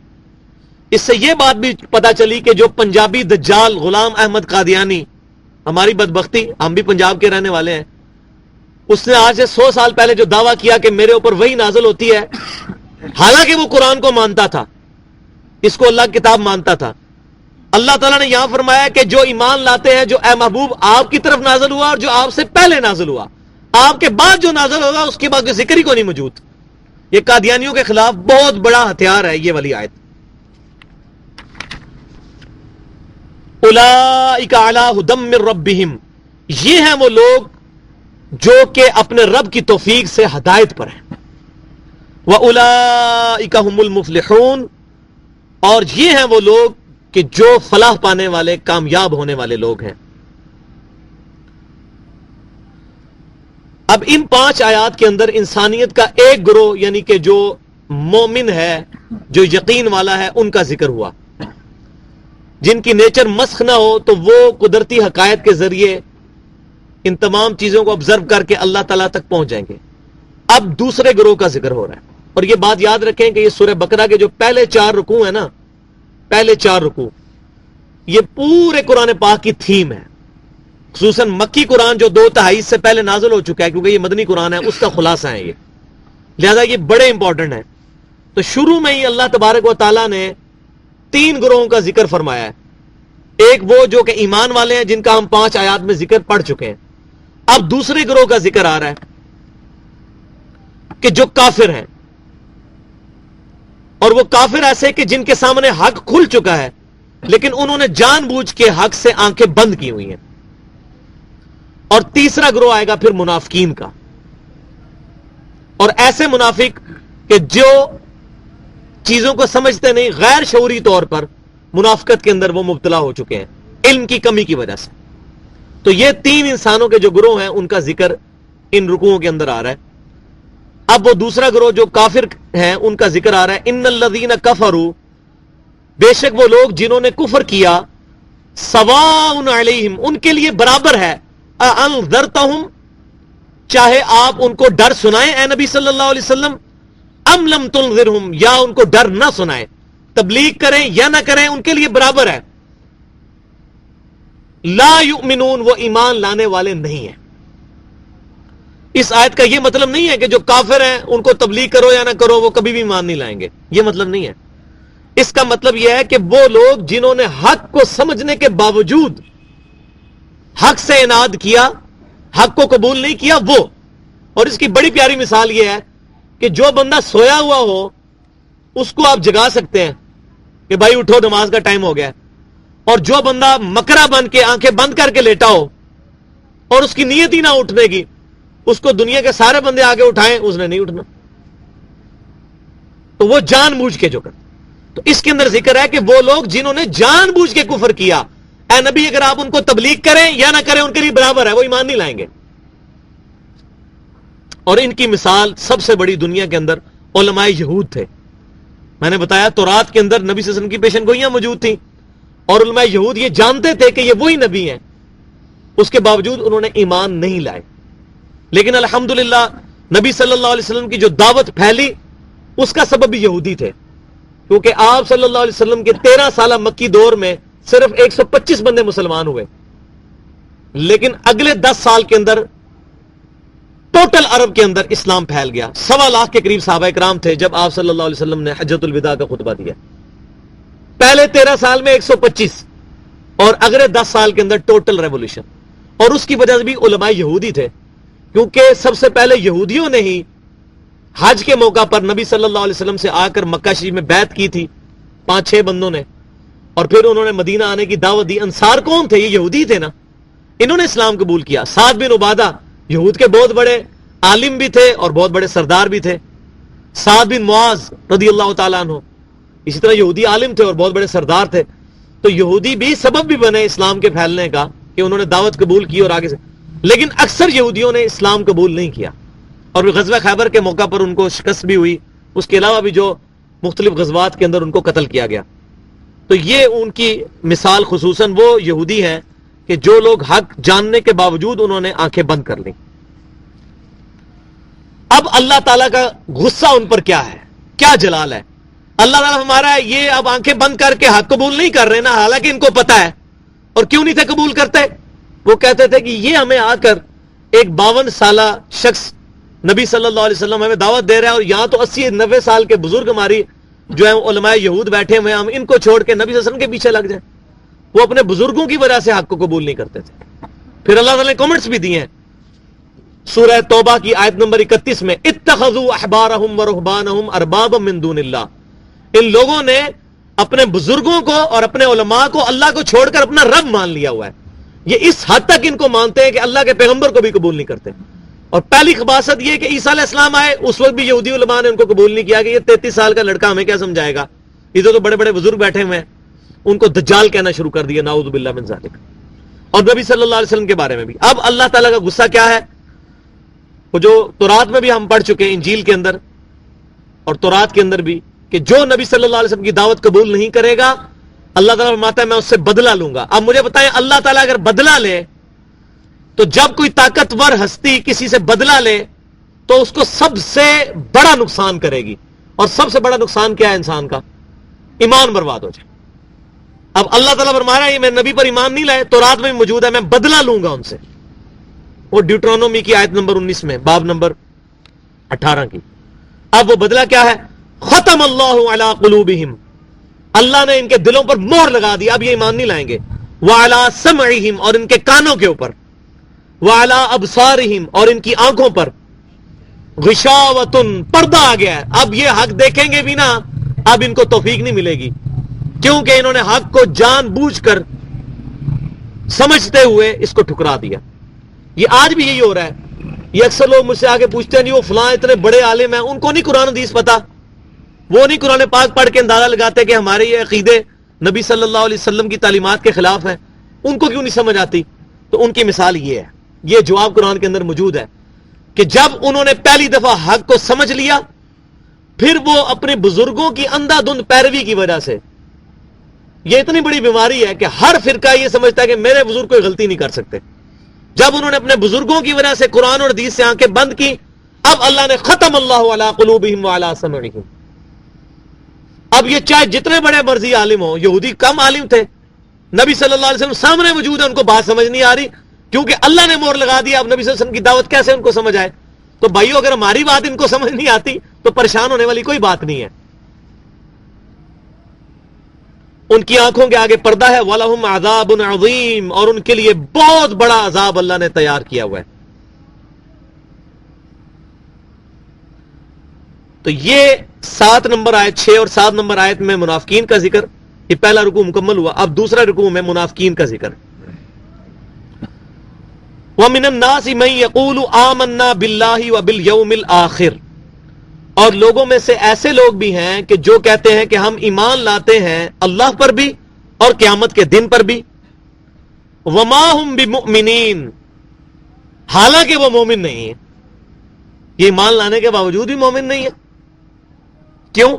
اس سے یہ بات بھی پتہ چلی کہ جو پنجابی دجال غلام احمد قادیانی, ہماری بدبختی ہم بھی پنجاب کے رہنے والے ہیں, اس نے آج سے 100 سال پہلے جو دعویٰ کیا کہ میرے اوپر وہی نازل ہوتی ہے, حالانکہ وہ قرآن کو مانتا تھا, اس کو اللہ کی کتاب مانتا تھا. اللہ تعالیٰ نے یہاں فرمایا کہ جو ایمان لاتے ہیں جو اے محبوب آپ کی طرف نازل ہوا اور جو آپ سے پہلے نازل ہوا, آپ کے بعد جو نازل ہوگا اس کے بعد کوئی ذکر ہی کو نہیں موجود. یہ قادیانیوں کے خلاف بہت بڑا ہتھیار ہے یہ والی آیت. اولئک علی ھدی من ربہم یہ ہیں وہ لوگ جو کہ اپنے رب کی توفیق سے ہدایت پر ہیں. وَأُولَئِكَ هُمُ الْمُفْلِحُونَ اور یہ ہیں وہ لوگ کہ جو فلاح پانے والے کامیاب ہونے والے لوگ ہیں. اب ان 5 آیات کے اندر انسانیت کا ایک گروہ یعنی کہ جو مومن ہے جو یقین والا ہے ان کا ذکر ہوا, جن کی نیچر مسخ نہ ہو تو وہ قدرتی حقائق کے ذریعے ان تمام چیزوں کو آبزرو کر کے اللہ تعالیٰ تک پہنچ جائیں گے. اب دوسرے گروہ کا ذکر ہو رہا ہے, اور یہ بات یاد رکھیں کہ یہ سورہ بقرہ کے جو پہلے 4 رکوع ہیں نا, پہلے 4 رکوع یہ پورے قرآن پاک کی تھیم ہے. خصوصاً مکی قرآن جو 2/3 سے پہلے نازل ہو چکا ہے کیونکہ یہ مدنی قرآن ہے, اس کا خلاصہ ہے یہ, لہذا یہ بڑے امپورٹنٹ ہے. تو شروع میں ہی اللہ تبارک و تعالیٰ نے 3 گروہوں کا ذکر فرمایا ہے. ایک وہ جو کہ ایمان والے ہیں جن کا ہم 5 آیات میں ذکر پڑھ چکے ہیں. اب دوسرے گروہ کا ذکر آ رہا ہے. کہ جو کافر ہیں، اور وہ کافر ایسے کہ جن کے سامنے حق کھل چکا ہے لیکن انہوں نے جان بوجھ کے حق سے آنکھیں بند کی ہوئی ہیں. اور تیسرا گروہ آئے گا پھر منافقین کا، اور ایسے منافق کہ جو چیزوں کو سمجھتے نہیں، غیر شعوری طور پر منافقت کے اندر وہ مبتلا ہو چکے ہیں علم کی کمی کی وجہ سے. تو یہ تین انسانوں کے جو گروہ ہیں ان کا ذکر ان رکوعوں کے اندر آ رہا ہے. اب وہ دوسرا گروہ جو کافر ہیں ان کا ذکر آ رہا ہے. ان الذین کفروا، بے شک وہ لوگ جنہوں نے کفر کیا، سواء علیہم، ان کے لیے برابر ہے، انذرتہم، چاہے آپ ان کو ڈر سنائیں اے نبی صلی اللہ علیہ وسلم، ام لم تنذرہم، یا ان کو ڈر نہ سنائیں، تبلیغ کریں یا نہ کریں ان کے لیے برابر ہے. لا یؤمنون، وہ ایمان لانے والے نہیں ہیں. اس آیت کا یہ مطلب نہیں ہے کہ جو کافر ہیں ان کو تبلیغ کرو یا نہ کرو وہ کبھی بھی ایمان نہیں لائیں گے، یہ مطلب نہیں ہے. اس کا مطلب یہ ہے کہ وہ لوگ جنہوں نے حق کو سمجھنے کے باوجود حق سے اناد کیا، حق کو قبول نہیں کیا وہ. اور اس کی بڑی پیاری مثال یہ ہے کہ جو بندہ سویا ہوا ہو اس کو آپ جگا سکتے ہیں کہ بھائی اٹھو نماز کا ٹائم ہو گیا، اور جو بندہ مکرا بن کے آنکھیں بند کر کے لیٹا ہو اور اس کی نیت ہی نہ اٹھنے کی، اس کو دنیا کے سارے بندے آگے اٹھائیں اس نے نہیں اٹھنا. تو وہ جان بوجھ کے جو کرتے. تو اس کے اندر ذکر ہے کہ وہ لوگ جنہوں نے جان بوجھ کے کفر کیا، اے نبی اگر آپ ان کو تبلیغ کریں یا نہ کریں ان کے لیے برابر ہے، وہ ایمان نہیں لائیں گے. اور ان کی مثال سب سے بڑی دنیا کے اندر علماء یہود تھے. میں نے بتایا تورات کے اندر نبی صلی اللہ علیہ وسلم کی پیشن گوئیاں موجود تھیں، اور علماء یہود یہ جانتے تھے کہ یہ وہی نبی ہیں، اس کے باوجود انہوں نے ایمان نہیں لائے. لیکن الحمدللہ نبی صلی اللہ علیہ وسلم کی جو دعوت پھیلی اس کا سبب بھی یہودی تھے، کیونکہ آپ صلی اللہ علیہ وسلم کے 13 سالہ مکی دور میں صرف 125 بندے مسلمان ہوئے، لیکن اگلے 10 سال کے اندر ٹوٹل عرب کے اندر اسلام پھیل گیا. 1.25 لاکھ کے قریب صحابہ کرام تھے جب آپ صلی اللہ علیہ وسلم نے حجۃ الوداع کا خطبہ دیا. پہلے 13 سال میں 125 اور اگلے 10 سال کے اندر ٹوٹل ریولوشن. اور اس کی وجہ سے بھی علماء یہودی تھے، کیونکہ سب سے پہلے یہودیوں نے ہی حج کے موقع پر نبی صلی اللہ علیہ وسلم سے آ کر مکہ شریف میں بیعت کی تھی 5-6 بندوں نے، اور پھر انہوں نے مدینہ آنے کی دعوت دی. انصار کون تھے؟ یہ یہودی تھے نا، انہوں نے اسلام قبول کیا. سعد بن عبادہ یہود کے بہت بڑے عالم بھی تھے اور بہت بڑے سردار بھی تھے. سعد بن معاذ رضی اللہ تعالیٰ عنہ اسی طرح یہودی عالم تھے اور بہت بڑے سردار تھے. تو یہودی بھی سبب بھی بنے اسلام کے پھیلنے کا کہ انہوں نے دعوت قبول کی اور آگے سے. لیکن اکثر یہودیوں نے اسلام قبول نہیں کیا، اور غزوہ خیبر کے موقع پر ان کو شکست بھی ہوئی. اس کے علاوہ بھی جو مختلف غزوات کے اندر ان کو قتل کیا گیا. تو یہ ان کی مثال خصوصاً وہ یہودی ہیں کہ جو لوگ حق جاننے کے باوجود انہوں نے آنکھیں بند کر لیں. اب اللہ تعالیٰ کا غصہ ان پر کیا ہے، کیا جلال ہے. اللہ تعالیٰ ہمارا یہ اب آنکھیں بند کر کے حق قبول نہیں کر رہے نا، حالانکہ ان کو پتا ہے. اور کیوں نہیں تھے قبول کرتے؟ وہ کہتے تھے کہ یہ ہمیں آ کر ایک 52 سالہ شخص نبی صلی اللہ علیہ وسلم ہمیں دعوت دے رہا ہے، اور یہاں تو 80-90 سال کے بزرگ ہماری جو ہیں علماء یہود بیٹھے ہوئے ہیں، ہم ان کو چھوڑ کے نبی صلی اللہ علیہ وسلم کے پیچھے لگ جائیں. وہ اپنے بزرگوں کی وجہ سے حق کو قبول نہیں کرتے تھے. پھر اللہ تعالیٰ نے کمنٹس بھی دیے ہیں سورہ توبہ کی آیت نمبر 31 میں، اتخذوا احبارہم ورہبانہم اربابا من دون اللہ. ان لوگوں نے اپنے بزرگوں کو اور اپنے علماء کو اللہ کو چھوڑ کر اپنا رب مان لیا ہوا ہے. یہ اس حد تک ان کو مانتے ہیں کہ اللہ کے پیغمبر کو بھی قبول نہیں کرتے. اور پہلی خباثت یہ کہ عیسیٰ علیہ السلام آئے، اس وقت بھی یہودی علماء نے ان کو قبول نہیں کیا کہ یہ 33 سال کا لڑکا ہمیں کیا سمجھائے گا، ادھر تو بڑے بڑے بزرگ بیٹھے ہوئے ہیں. ان کو دجال کہنا شروع کر دیا، نعوذ باللہ من ذالک. اور نبی صلی اللہ علیہ وسلم کے بارے میں بھی. اب اللہ تعالیٰ کا غصہ کیا ہے، وہ جو تورات میں بھی ہم پڑھ چکے ہیں، انجیل کے اندر اور تورات کے اندر بھی، کہ جو نبی صلی اللہ علیہ وسلم کی دعوت قبول نہیں کرے گا اللہ تعالیٰ فرماتا ہے میں اس سے بدلہ لوں گا. اب مجھے بتائیں، اللہ تعالیٰ اگر بدلہ لے تو جب کوئی طاقتور ہستی کسی سے بدلہ لے تو اس کو سب سے بڑا نقصان کرے گی. اور سب سے بڑا نقصان کیا ہے انسان کا؟ ایمان برباد ہو جائے. اب اللہ تعالیٰ فرما رہا ہے یہ میں نبی پر ایمان نہیں لائے، تورات میں موجود ہے، میں بدلہ لوں گا ان سے. وہ ڈیوٹرونومی کی آیت نمبر 19 میں، باب نمبر 18 کی. اب وہ بدلہ کیا ہے؟ ختم اللہ علی قلوبہم، اللہ نے ان کے دلوں پر مہر لگا دی، اب یہ ایمان نہیں لائیں گے. وعلی سمعہم، اور ان کے کانوں کے اوپر. وعلی ابصارہم، اور ان کی آنکھوں پر. غشاوتن، پردہ آ گیا ہے، اب یہ حق دیکھیں گے بھی نا، اب ان کو توفیق نہیں ملے گی، کیونکہ انہوں نے حق کو جان بوجھ کر سمجھتے ہوئے اس کو ٹھکرا دیا۔ یہ آج بھی یہی ہو رہا ہے۔ یہ اکثر لوگ مجھ سے آگے پوچھتے ہیں، نہیں وہ فلاں اتنے بڑے عالم ہیں، ان کو نہیں قرآن حدیث پتا، وہ نہیں قرآن پاک پڑھ کے اندازہ لگاتے کہ ہمارے یہ عقیدے نبی صلی اللہ علیہ وسلم کی تعلیمات کے خلاف ہیں، ان کو کیوں نہیں سمجھ آتی؟ تو ان کی مثال یہ ہے، یہ جواب قرآن کے اندر موجود ہے کہ جب انہوں نے پہلی دفعہ حق کو سمجھ لیا، پھر وہ اپنے بزرگوں کی اندھا دھند پیروی کی وجہ سے، یہ اتنی بڑی بیماری ہے کہ ہر فرقہ یہ سمجھتا ہے کہ میرے بزرگ کوئی غلطی نہیں کر سکتے۔ جب انہوں نے اپنے بزرگوں کی وجہ سے قرآن اور حدیث سے آنکھیں بند کی، اب اللہ نے ختم اللہ علی قلوبہم وعلی سمعہم۔ اب یہ چاہے جتنے بڑے مرضی عالم ہوں، یہودی کم عالم تھے، نبی صلی اللہ علیہ وسلم سامنے موجود ہے، ان کو بات سمجھ نہیں آ رہی کیونکہ اللہ نے مور لگا دیا۔ اب نبی صلی اللہ علیہ وسلم کی دعوت کیسے ان کو سمجھ آئے؟ تو بھائیو، اگر ہماری بات ان کو سمجھ نہیں آتی تو پریشان ہونے والی کوئی بات نہیں ہے۔ ان کی آنکھوں کے آگے پردہ ہے، وَلَهُمْ عَذَابٌ عَظِيمٌ، اور ان کے لیے بہت بڑا عذاب اللہ نے تیار کیا ہوا ہے۔ تو یہ 7 نمبر آیت 6 اور 7 نمبر آیت میں منافقین کا ذکر، یہ پہلا رکوع مکمل ہوا، اب دوسرا رکوع میں منافقین کا ذکر۔ وَمِنَ النَّاسِ مَن يَقُولُ آمَنَّا بِاللَّهِ وَبِالْيَوْمِ الْآخِرِ، اور لوگوں میں سے ایسے لوگ بھی ہیں کہ جو کہتے ہیں کہ ہم ایمان لاتے ہیں اللہ پر بھی اور قیامت کے دن پر بھی۔ وَمَا هُم بِمُؤْمِنِينَ، حالانکہ وہ مومن نہیں ہیں، یہ ایمان لانے کے باوجود بھی مومن نہیں ہے۔ کیوں؟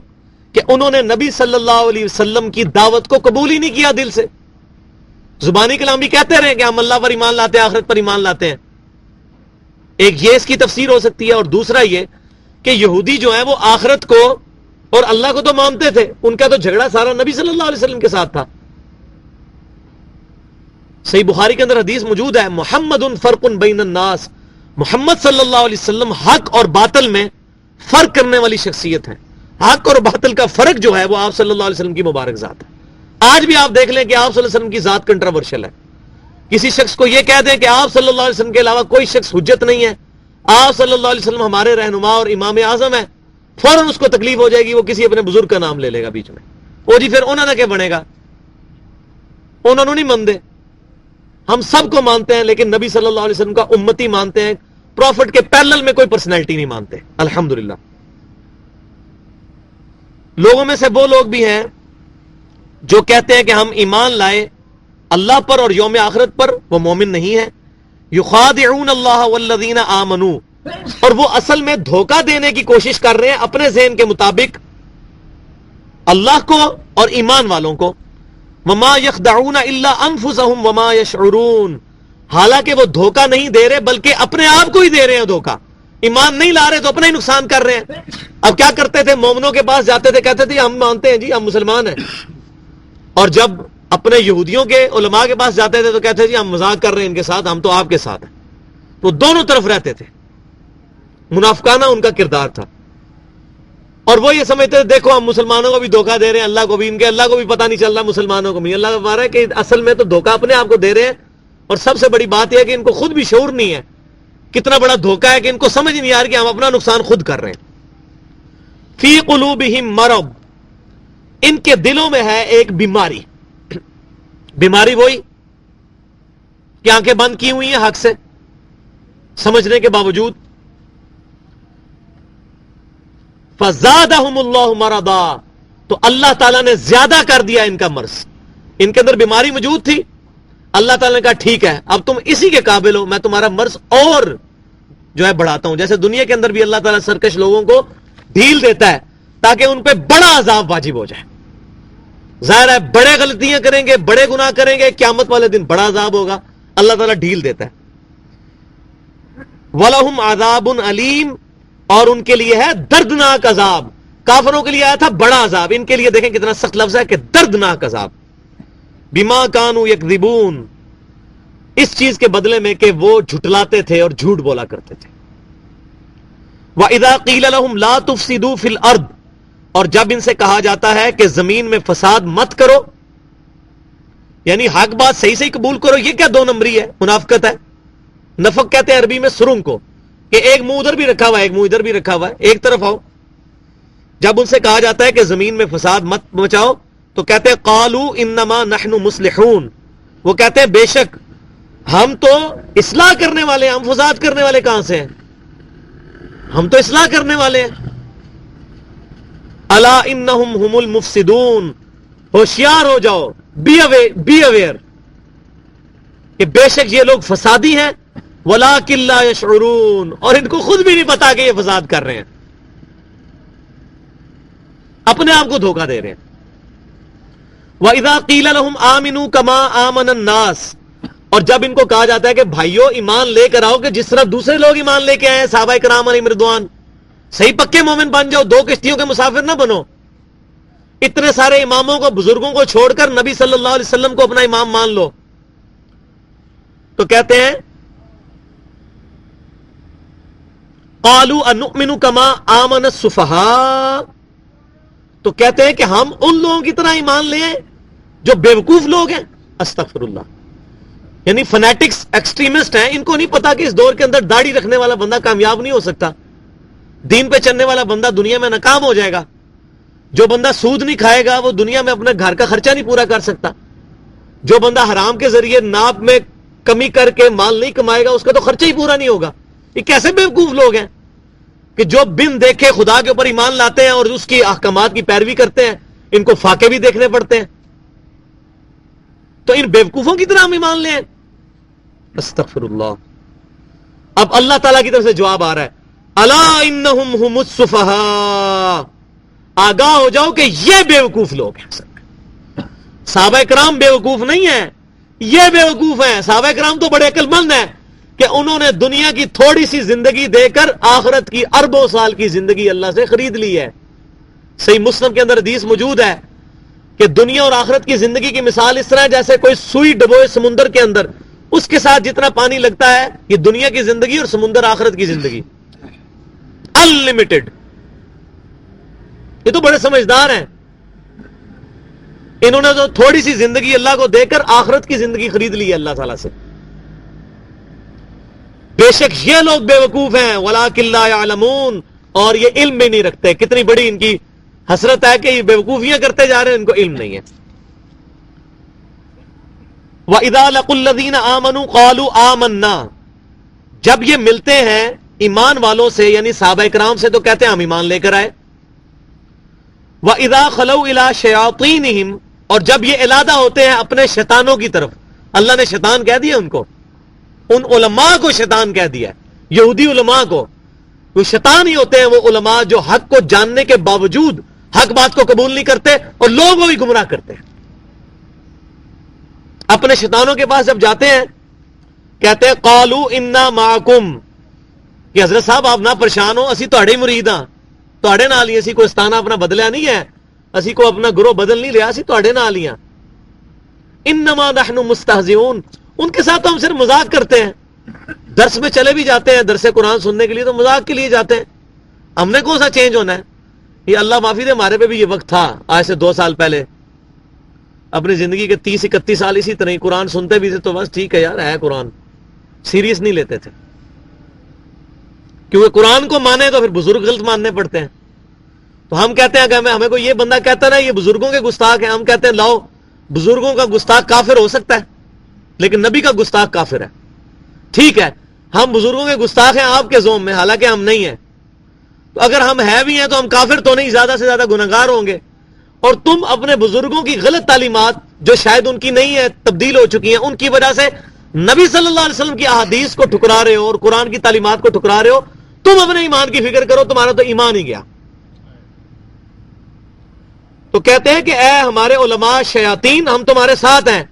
کہ انہوں نے نبی صلی اللہ علیہ وسلم کی دعوت کو قبول ہی نہیں کیا دل سے۔ زبانی کلام بھی کہتے رہے کہ ہم اللہ پر ایمان لاتے ہیں، آخرت پر ایمان لاتے ہیں، ایک یہ اس کی تفسیر ہو سکتی ہے، اور دوسرا یہ کہ یہودی جو ہیں وہ آخرت کو اور اللہ کو تو مانتے تھے، ان کا تو جھگڑا سارا نبی صلی اللہ علیہ وسلم کے ساتھ تھا۔ صحیح بخاری کے اندر حدیث موجود ہے، محمد فرق بین الناس، محمد صلی اللہ علیہ وسلم حق اور باطل میں فرق کرنے والی شخصیت ہے۔ حق اور باطل کا فرق جو ہے وہ آپ صلی اللہ علیہ وسلم کی مبارک ذات ہے۔ آج بھی آپ دیکھ لیں کہ آپ صلی اللہ علیہ وسلم کی ذات کنٹروورشل ہے۔ کسی شخص کو یہ کہہ دیں کہ آپ صلی اللہ علیہ وسلم کے علاوہ کوئی شخص حجت نہیں ہے، آپ صلی اللہ علیہ وسلم ہمارے رہنما اور امام اعظم ہے، فوراً اس کو تکلیف ہو جائے گی، وہ کسی اپنے بزرگ کا نام لے لے گا بیچ میں، وہ جی پھر انہوں نے کیا بنے گا، انہوں نے نہیں مانتے۔ ہم سب کو مانتے ہیں لیکن نبی صلی اللہ علیہ وسلم کا امتی مانتے ہیں، پروفٹ کے پیرلل میں کوئی پرسنالٹی نہیں مانتے، الحمدللہ۔ لوگوں میں سے وہ لوگ بھی ہیں جو کہتے ہیں کہ ہم ایمان لائے اللہ پر اور یوم آخرت پر، وہ مومن نہیں ہے۔ یخادعون اللہ والذین آمنوا، اور وہ اصل میں دھوکہ دینے کی کوشش کر رہے ہیں اپنے ذہن کے مطابق اللہ کو اور ایمان والوں کو۔ وما یخدعون الا انفسهم وما یشعرون، حالانکہ وہ دھوکہ نہیں دے رہے بلکہ اپنے آپ کو ہی دے رہے ہیں دھوکہ۔ ایمان نہیں لا رہے تو اپنا ہی نقصان کر رہے ہیں۔ اب کیا کرتے تھے، مومنوں کے پاس جاتے تھے، کہتے تھے ہم مانتے ہیں جی، ہم مسلمان ہیں، اور جب اپنے یہودیوں کے علماء کے پاس جاتے تھے تو کہتے تھے جی ہم مذاق کر رہے ہیں ان کے ساتھ، ہم تو آپ کے ساتھ ہیں۔ وہ دونوں طرف رہتے تھے، منافقانہ ان کا کردار تھا، اور وہ یہ سمجھتے تھے دیکھو ہم مسلمانوں کو بھی دھوکہ دے رہے ہیں، اللہ کو بھی، ان کے اللہ کو بھی پتہ نہیں چل رہا، مسلمانوں کو بھی۔ اللہ بتا رہا ہے کہ اصل میں تو دھوکہ اپنے آپ کو دے رہے ہیں، اور سب سے بڑی بات یہ ہے کہ ان کو خود بھی شعور نہیں ہے کتنا بڑا دھوکہ ہے، کہ ان کو سمجھ نہیں آ رہا کہ ہم اپنا نقصان خود کر رہے ہیں۔ فی قلوبہم مرض، ان کے دلوں میں ہے ایک بیماری۔ بیماری وہی کہ آنکھیں بند کی ہوئی ہیں حق سے سمجھنے کے باوجود۔ فزادہم اللہ مرضا، تو اللہ تعالیٰ نے زیادہ کر دیا ان کا مرض۔ ان کے اندر بیماری موجود تھی، اللہ تعالیٰ نے کہا ٹھیک ہے اب تم اسی کے قابل ہو، میں تمہارا مرض اور جو ہے بڑھاتا ہوں۔ جیسے دنیا کے اندر بھی اللہ تعالیٰ سرکش لوگوں کو ڈھیل دیتا ہے تاکہ ان پہ بڑا عذاب واجب ہو جائے۔ ظاہر ہے بڑے غلطیاں کریں گے، بڑے گناہ کریں گے، قیامت والے دن بڑا عذاب ہوگا، اللہ تعالیٰ ڈھیل دیتا ہے۔ وَلَهُمْ عَذَابٌ عَلِيمٌ، اور ان کے لیے ہے دردناک عذاب۔ کافروں کے لیے آیا تھا بڑا عذاب، ان کے لیے دیکھیں کتنا سخت لفظ ہے کہ دردناک عذاب۔ بِمَا كَانُوا يَكْذِبُونَ، اس چیز کے بدلے میں کہ وہ جھٹلاتے تھے اور جھوٹ بولا کرتے تھے۔ وَإِذَا قِيلَ لَهُمْ لَا تُفْسِدُوا فِي الْأَرْضِ، اور جب ان سے کہا جاتا ہے کہ زمین میں فساد مت کرو، یعنی حق بات صحیح سے قبول کرو، یہ کیا دو نمبری ہے، منافقت ہے۔ نفق کہتے ہیں عربی میں سرنگ کو، کہ ایک منہ ادھر بھی رکھا ہوا ہے ایک منہ ادھر بھی رکھا ہوا ہے, ایک طرف آؤ. جب ان سے کہا جاتا ہے کہ زمین میں فساد مت مچاؤ تو کہتے ہیں قالوا انما نحن مصلحون, وہ کہتے ہیں بے شک ہم تو اصلاح کرنے والے ہیں, ہم فساد کرنے والے کہاں سے ہیں, ہم تو اصلاح کرنے والے ہیں. الا انہم هم المفسدون, ہوشیار ہو جاؤ, بی اویئر کہ بے شک یہ لوگ فسادی ہیں. ولکن لا یشعرون, اور ان کو خود بھی نہیں پتا کہ یہ فساد کر رہے ہیں, اپنے آپ کو دھوکہ دے رہے ہیں. وَإِذَا قِيلَ لَهُمْ آمِنُوا كَمَا آمَنَ النَّاسِ, اور جب ان کو کہا جاتا ہے کہ بھائیو ایمان لے کر آؤ کہ جس طرح دوسرے لوگ ایمان لے کے آئے ہیں, صحابہ کرام علیہم رضوان, صحیح پکے مومن بن جاؤ, دو کشتیوں کے مسافر نہ بنو. اتنے سارے اماموں کو, بزرگوں کو چھوڑ کر نبی صلی اللہ علیہ وسلم کو اپنا امام مان لو. تو کہتے ہیں قالوا انؤمن كما آمن السفهاء, تو کہتے ہیں کہ ہم ان لوگوں کی طرح ایمان لیں جو بیوقوف لوگ ہیں. استغفر اللہ, یعنی فنیٹکس ایکسٹریمسٹ ہیں, ان کو نہیں پتا کہ اس دور کے اندر داڑھی رکھنے والا بندہ کامیاب نہیں ہو سکتا, دین پہ چلنے والا بندہ دنیا میں ناکام ہو جائے گا, جو بندہ سود نہیں کھائے گا وہ دنیا میں اپنے گھر کا خرچہ نہیں پورا کر سکتا, جو بندہ حرام کے ذریعے ناپ میں کمی کر کے مال نہیں کمائے گا اس کا تو خرچہ ہی پورا نہیں ہوگا. یہ کیسے بیوقوف لوگ ہیں کہ جو بن دیکھے خدا کے اوپر ایمان لاتے ہیں اور اس کی احکامات کی پیروی کرتے ہیں, ان کو فاقے بھی دیکھنے پڑتے ہیں. تو ان بیوقوفوں کی طرح ہم ایمان لیں. استغفر اللہ. اب اللہ تعالیٰ کی طرف سے جواب آ رہا ہے, الا انہم هم السفہاء, آگاہ ہو جاؤ کہ یہ بیوقوف لوگ ہیں. صحابہ کرام بیوقوف نہیں ہیں, یہ بیوقوف ہیں. صحابہ کرام تو بڑے عقل مند ہیں کہ انہوں نے دنیا کی تھوڑی سی زندگی دے کر آخرت کی اربوں سال کی زندگی اللہ سے خرید لی ہے. صحیح مسلم کے اندر حدیث موجود ہے کہ دنیا اور آخرت کی زندگی کی مثال اس طرح جیسے کوئی سوئی ڈبوئے سمندر کے اندر, اس کے ساتھ جتنا پانی لگتا ہے, یہ دنیا کی زندگی اور سمندر آخرت کی زندگی انلمیٹڈ. یہ تو بڑے سمجھدار ہیں, انہوں نے تو تھوڑی سی زندگی اللہ کو دے کر آخرت کی زندگی خرید لی ہے اللہ تعالیٰ سے. بے شک یہ لوگ بیوقوف ہیں. ولکن لا یعلمون, اور یہ علم بھی نہیں رکھتے. کتنی بڑی ان کی حسرت ہے کہ یہ بیوقوفیاں کرتے جا رہے ہیں, ان کو علم نہیں ہے. وَإِذَا لَقُوا الَّذِينَ آمَنُوا قَالُوا آمَنَّا, جب یہ ملتے ہیں ایمان والوں سے یعنی صحابہ کرام سے تو کہتے ہیں ہم ایمان لے کر آئے. وَإِذَا خَلَوْا إِلَىٰ شَيَاطِينِهِمْ, اور جب یہ علادہ ہوتے ہیں اپنے شیطانوں کی طرف. اللہ نے شیطان کہہ دیا ان کو, ان علماء کو شیطان کہہ دیا, یہودی علماء کو. وہ شیطان ہی ہوتے ہیں وہ علماء جو حق کو جاننے کے باوجود حق بات کو قبول نہیں کرتے اور لوگوں کو بھی گمراہ کرتے ہیں. اپنے شیطانوں کے پاس جب جاتے ہیں کہتے ہیں قالوا انا معکم, کہ حضرت صاحب آپ نہ پریشان ہو, اسی تہاڈے مرید ہاں, تہاڈے نال ہی, اسی کوئی استانہ اپنا بدلیا نہیں ہے, اسی کو اپنا گروہ بدل نہیں لیا, اسی تہاڈے نال ہی ہاں. انما نحن مستہزئون, ان کے ساتھ تو ہم صرف مذاق کرتے ہیں. درس میں چلے بھی جاتے ہیں, درس قرآن سننے کے لیے تو مذاق کے لیے جاتے ہیں. ہم نے کون سا چینج ہونا ہے؟ یہ اللہ معافی دے, ہمارے پہ بھی یہ وقت تھا آج سے 2 سال پہلے. اپنی زندگی کے 30-31 سال اسی طرح قرآن سنتے بھی تھے تو بس ٹھیک ہے یار, ہے قرآن, سیریس نہیں لیتے تھے. کیونکہ قرآن کو مانے تو پھر بزرگ غلط ماننے پڑتے ہیں. تو ہم کہتے ہیں کہ ہمیں کوئی یہ بندہ کہتا ہے نا یہ بزرگوں کے گستاخ ہیں, ہم کہتے ہیں لاؤ بزرگوں کا گستاخ کافر ہو سکتا ہے لیکن نبی کا گستاخ کافر ہے. ٹھیک ہے, ہم بزرگوں کے گستاخ ہیں آپ کے زوم میں, حالانکہ ہم نہیں ہیں. تو اگر ہم ہے بھی ہیں تو ہم کافر تو نہیں, زیادہ سے زیادہ گنہگار ہوں گے. اور تم اپنے بزرگوں کی غلط تعلیمات جو شاید ان کی نہیں ہے, تبدیل ہو چکی ہیں, ان کی وجہ سے نبی صلی اللہ علیہ وسلم کی احادیث کو ٹھکرا رہے ہو اور قرآن کی تعلیمات کو ٹھکرا رہے ہو. تم اپنے ایمان کی فکر کرو, تمہارا تو ایمان ہی گیا. تو کہتے ہیں کہ اے ہمارے علماء شیاطین, ہم تمہارے ساتھ ہیں.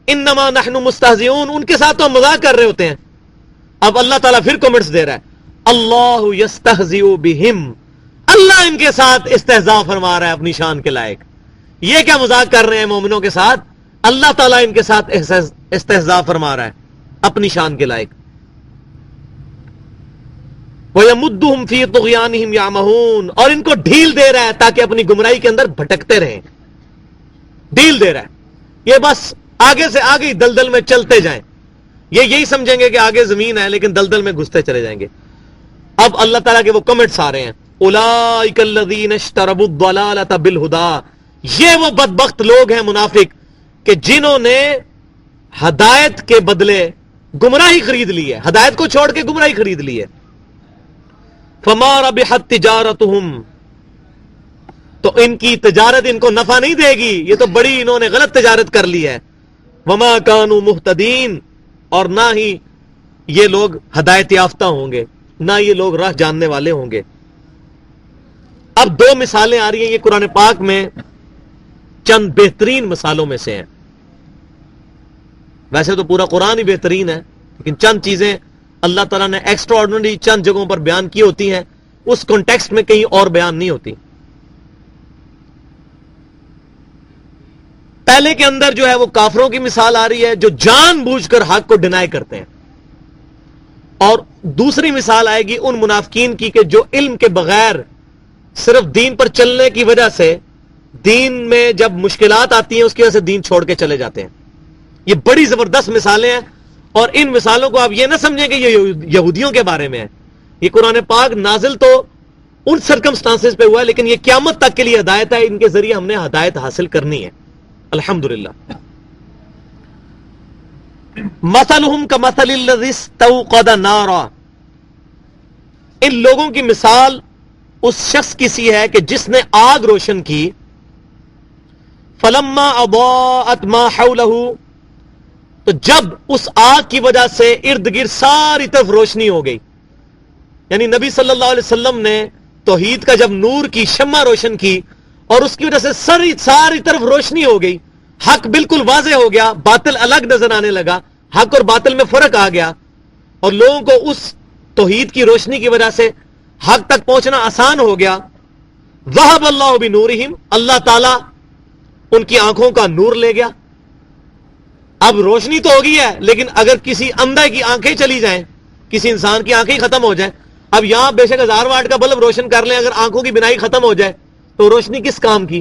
انما نحن مستہزئون, ان کے ساتھ تو ہم مذاق کر رہے ہوتے ہیں. اب اللہ تعالیٰ پھر کمنٹس دے رہا ہے, اللہ یستہزئ بہم, اللہ ان کے ساتھ استہزاء فرما رہا ہے اپنی شان کے لائق. یہ کیا مذاق کر رہے ہیں مومنوں کے ساتھ؟ اللہ تعالیٰ ان کے ساتھ استہزاء فرما رہا ہے اپنی شان کے لائق. وَيَمُدُّهُمْ فِي طُغْيَانِهِمْ يَعْمَهُونَ, اور ان کو ڈھیل دے رہا ہے تاکہ اپنی گمراہی کے اندر بھٹکتے رہیں. ڈھیل دے رہا ہے, یہ بس آگے سے آگے دلدل میں چلتے جائیں. یہ یہی سمجھیں گے کہ آگے زمین ہے لیکن دلدل میں گھستے چلے جائیں گے. اب اللہ تعالیٰ کے وہ کمنٹس آ رہے ہیں، اولئک الذین اشتروا الضلالۃ بالہدی، یہ وہ بدبخت لوگ ہیں منافق کہ جنہوں نے ہدایت کے بدلے گمراہی خرید لی ہے، ہدایت کو چھوڑ کے گمراہی خرید لی ہے. فما ربحت تجارتہم، تو ان کی تجارت ان کو نفع نہیں دے گی، یہ تو بڑی انہوں نے غلط تجارت کر لی ہے. وما کانوا مہتدین، اور نہ ہی یہ لوگ ہدایت یافتہ ہوں گے، نہ یہ لوگ راہ جاننے والے ہوں گے. اب دو مثالیں آ رہی ہیں، یہ قرآن پاک میں چند بہترین مثالوں میں سے ہیں. ویسے تو پورا قرآن ہی بہترین ہے، لیکن چند چیزیں اللہ تعالیٰ نے ایکسٹرا آرڈنری چند جگہوں پر بیان کی ہوتی ہیں، اس کانٹیکسٹ میں کہیں اور بیان نہیں ہوتی. پہلے کے اندر جو ہے وہ کافروں کی مثال آ رہی ہے جو جان بوجھ کر حق کو ڈینائی کرتے ہیں، اور دوسری مثال آئے گی ان منافقین کی کہ جو علم کے بغیر صرف دین پر چلنے کی وجہ سے، دین میں جب مشکلات آتی ہیں اس کی وجہ سے دین چھوڑ کے چلے جاتے ہیں. یہ بڑی زبردست مثالیں ہیں، اور ان مثالوں کو آپ یہ نہ سمجھیں کہ یہ یہودیوں کے بارے میں ہے. یہ قرآن پاک نازل تو ان سرکمسٹانسز پہ ہوا ہے، لیکن یہ قیامت تک کے لیے ہدایت ہے، ان کے ذریعے ہم نے ہدایت حاصل کرنی ہے الحمدللہ. مثلہم کمثل الذی استوقد نارا، ان لوگوں کی مثال اس شخص کی سی ہے کہ جس نے آگ روشن کی. فلما اضاءت ما حولہ، تو جب اس آگ کی وجہ سے ارد گرد ساری طرف روشنی ہو گئی، یعنی نبی صلی اللہ علیہ وسلم نے توحید کا جب نور کی شمع روشن کی اور اس کی وجہ سے ساری طرف روشنی ہو گئی، حق بالکل واضح ہو گیا، باطل الگ نظر آنے لگا، حق اور باطل میں فرق آ گیا، اور لوگوں کو اس توحید کی روشنی کی وجہ سے حق تک پہنچنا آسان ہو گیا. ذہب اللہ بنورہم، اللہ تعالیٰ ان کی آنکھوں کا نور لے گیا. اب روشنی تو ہو گئی ہے، لیکن اگر کسی اندھے کی آنکھیں چلی جائیں، کسی انسان کی آنکھیں ختم ہو جائیں، اب یہاں بے شک 1000 واٹ کا بلب روشن کر لیں، اگر آنکھوں کی بینائی ختم ہو جائے تو روشنی کس کام کی؟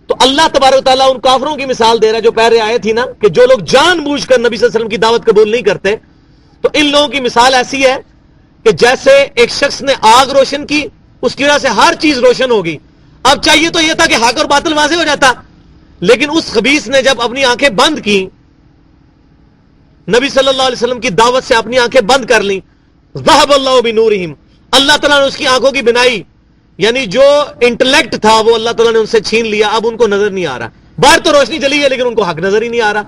تو اللہ تبارک و تعالیٰ ان کافروں کی مثال دے رہا ہے جو پہلے آئے تھی نا، کہ جو لوگ جان بوجھ کر نبی صلی اللہ علیہ وسلم کی دعوت قبول نہیں کرتے. تو ان لوگوں کی مثال ایسی ہے کہ جیسے ایک شخص نے آگ روشن کی، اس کی وجہ سے ہر چیز روشن ہوگی. اب چاہیے تو یہ تھا کہ حق اور باطل واضح ہو جاتا، لیکن اس خبیث نے جب اپنی آنکھیں بند کی، نبی صلی اللہ علیہ وسلم کی دعوت سے اپنی آنکھیں بند کر لیں، ذہب اللہ بنورہم، اللہ تعالیٰ نے اس کی آنکھوں کی بینائی، یعنی جو انٹلیکٹ تھا وہ اللہ تعالیٰ نے ان سے چھین لیا. اب ان کو نظر نہیں آ رہا، باہر تو روشنی چلی ہے لیکن ان کو حق نظر ہی نہیں آ رہا.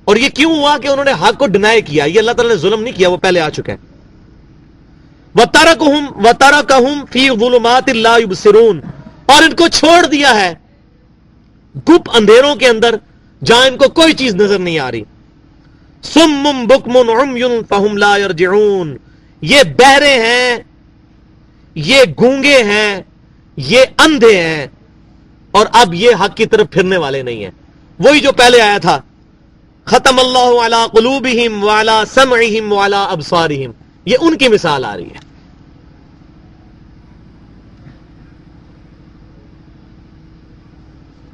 اور یہ کیوں ہوا کہ انہوں نے حق کو ڈینائی کیا؟ یہ اللہ تعالیٰ نے ظلم نہیں کیا، وہ پہلے آ چکا ہے. وَتَرَكَهُمْ فِي ظُلُمَاتٍ لَا يُبْصِرُونَ، اور ان کو چھوڑ دیا ہے گپ اندھیروں کے اندر جہاں ان کو کوئی چیز نظر نہیں آ رہی. صُمٌّ بُكْمٌ عُمْيٌ فَهُمْ لَا يَرْجِعُونَ، یہ بہرے ہیں، یہ گونگے ہیں، یہ اندھے ہیں، اور اب یہ حق کی طرف پھرنے والے نہیں ہیں. وہی جو پہلے آیا تھا، ختم اللہ علی قلوبہم وعلی سمعہم وعلی ابصارہم، یہ ان کی مثال آ رہی ہے.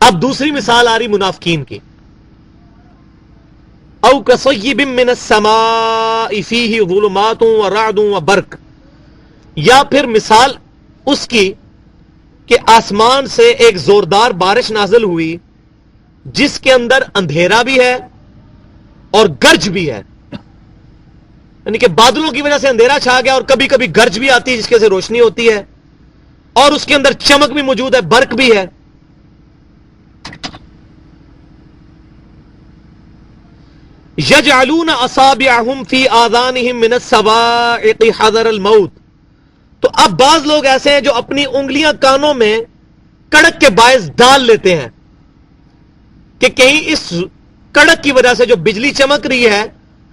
اب دوسری مثال آ رہی منافقین کی. او کصیب من السماء فیہ ظلمات ورعد وبرق، یا پھر مثال اس کی کہ آسمان سے ایک زوردار بارش نازل ہوئی جس کے اندر اندھیرا بھی ہے اور گرج بھی ہے، یعنی کہ بادلوں کی وجہ سے اندھیرا چھا گیا اور کبھی کبھی گرج بھی آتی ہے جس کی وجہ سے روشنی ہوتی ہے، اور اس کے اندر چمک بھی موجود ہے، برق بھی ہے. یجعلون اصابعہم فی آذانہم من الصواعق حذر الموت، تو اب بعض لوگ ایسے ہیں جو اپنی انگلیاں کانوں میں کڑک کے باعث ڈال لیتے ہیں کہ کہیں اس کڑک کی وجہ سے جو بجلی چمک رہی ہے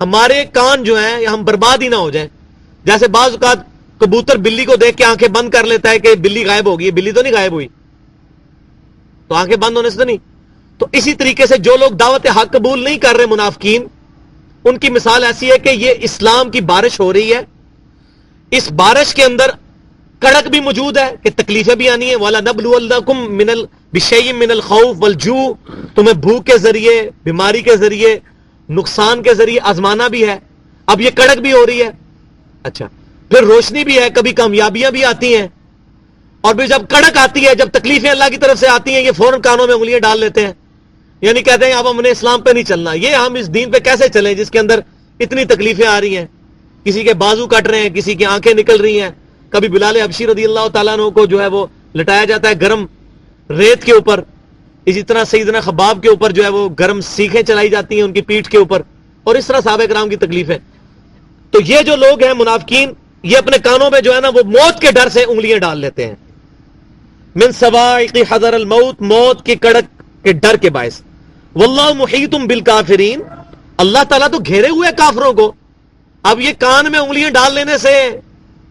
ہمارے کان جو ہیں ہم برباد ہی نہ ہو جائیں. جیسے بعض اوقات کبوتر بلی کو دیکھ کے آنکھیں بند کر لیتا ہے کہ بلی غائب ہوگی، بلی تو نہیں غائب ہوئی، تو آنکھیں بند ہونے سے تو نہیں. تو اسی طریقے سے جو لوگ دعوت حق قبول نہیں کر رہے منافقین، ان کی مثال ایسی ہے کہ یہ اسلام کی بارش ہو رہی ہے، اس بارش کے اندر کڑک بھی موجود ہے کہ تکلیفیں بھی آنی ہیں. وَلَنَبْلُوَنَّكُمْ بِشَيْءٍ مِّنَ الْخَوْفِ وَالْجُوعِ، تمہیں بھوک کے ذریعے، بیماری کے ذریعے، نقصان کے ذریعے آزمانا بھی ہے. اب یہ کڑک بھی ہو رہی ہے. اچھا، پھر روشنی بھی ہے، کبھی کامیابیاں بھی آتی ہیں، اور پھر جب کڑک آتی ہے، جب تکلیفیں اللہ کی طرف سے آتی ہیں، یہ فوراً کانوں میں انگلیاں ڈال لیتے ہیں، یعنی کہتے ہیں اب ہم نے اسلام پہ نہیں چلنا، یہ ہم اس دین پہ کیسے چلیں جس کے اندر اتنی تکلیفیں آ رہی ہیں، کسی کے بازو کٹ رہے ہیں، کسی کی آنکھیں نکل رہی ہیں، کبھی بلال حبشی رضی اللہ تعالیٰ عنہ کو جو ہے وہ لٹایا جاتا ہے گرم ریت کے اوپر، اسی طرح سیدنا خباب کے اوپر جو ہے وہ گرم سیخیں چلائی جاتی ہیں ان کی پیٹھ کے اوپر، اور اس طرح صحابہ کرام کی تکلیفیں. تو یہ جو لوگ ہیں منافقین، یہ اپنے کانوں میں جو ہے نا وہ موت کے ڈر سے انگلیاں ڈال لیتے ہیں. من سوائق حذر الموت، موت کی کڑک کے ڈر کے باعث. واللہ محیط بالکافرین، اللہ تعالیٰ تو گھیرے ہوئے کافروں کو. اب یہ کان میں انگلیاں ڈال لینے سے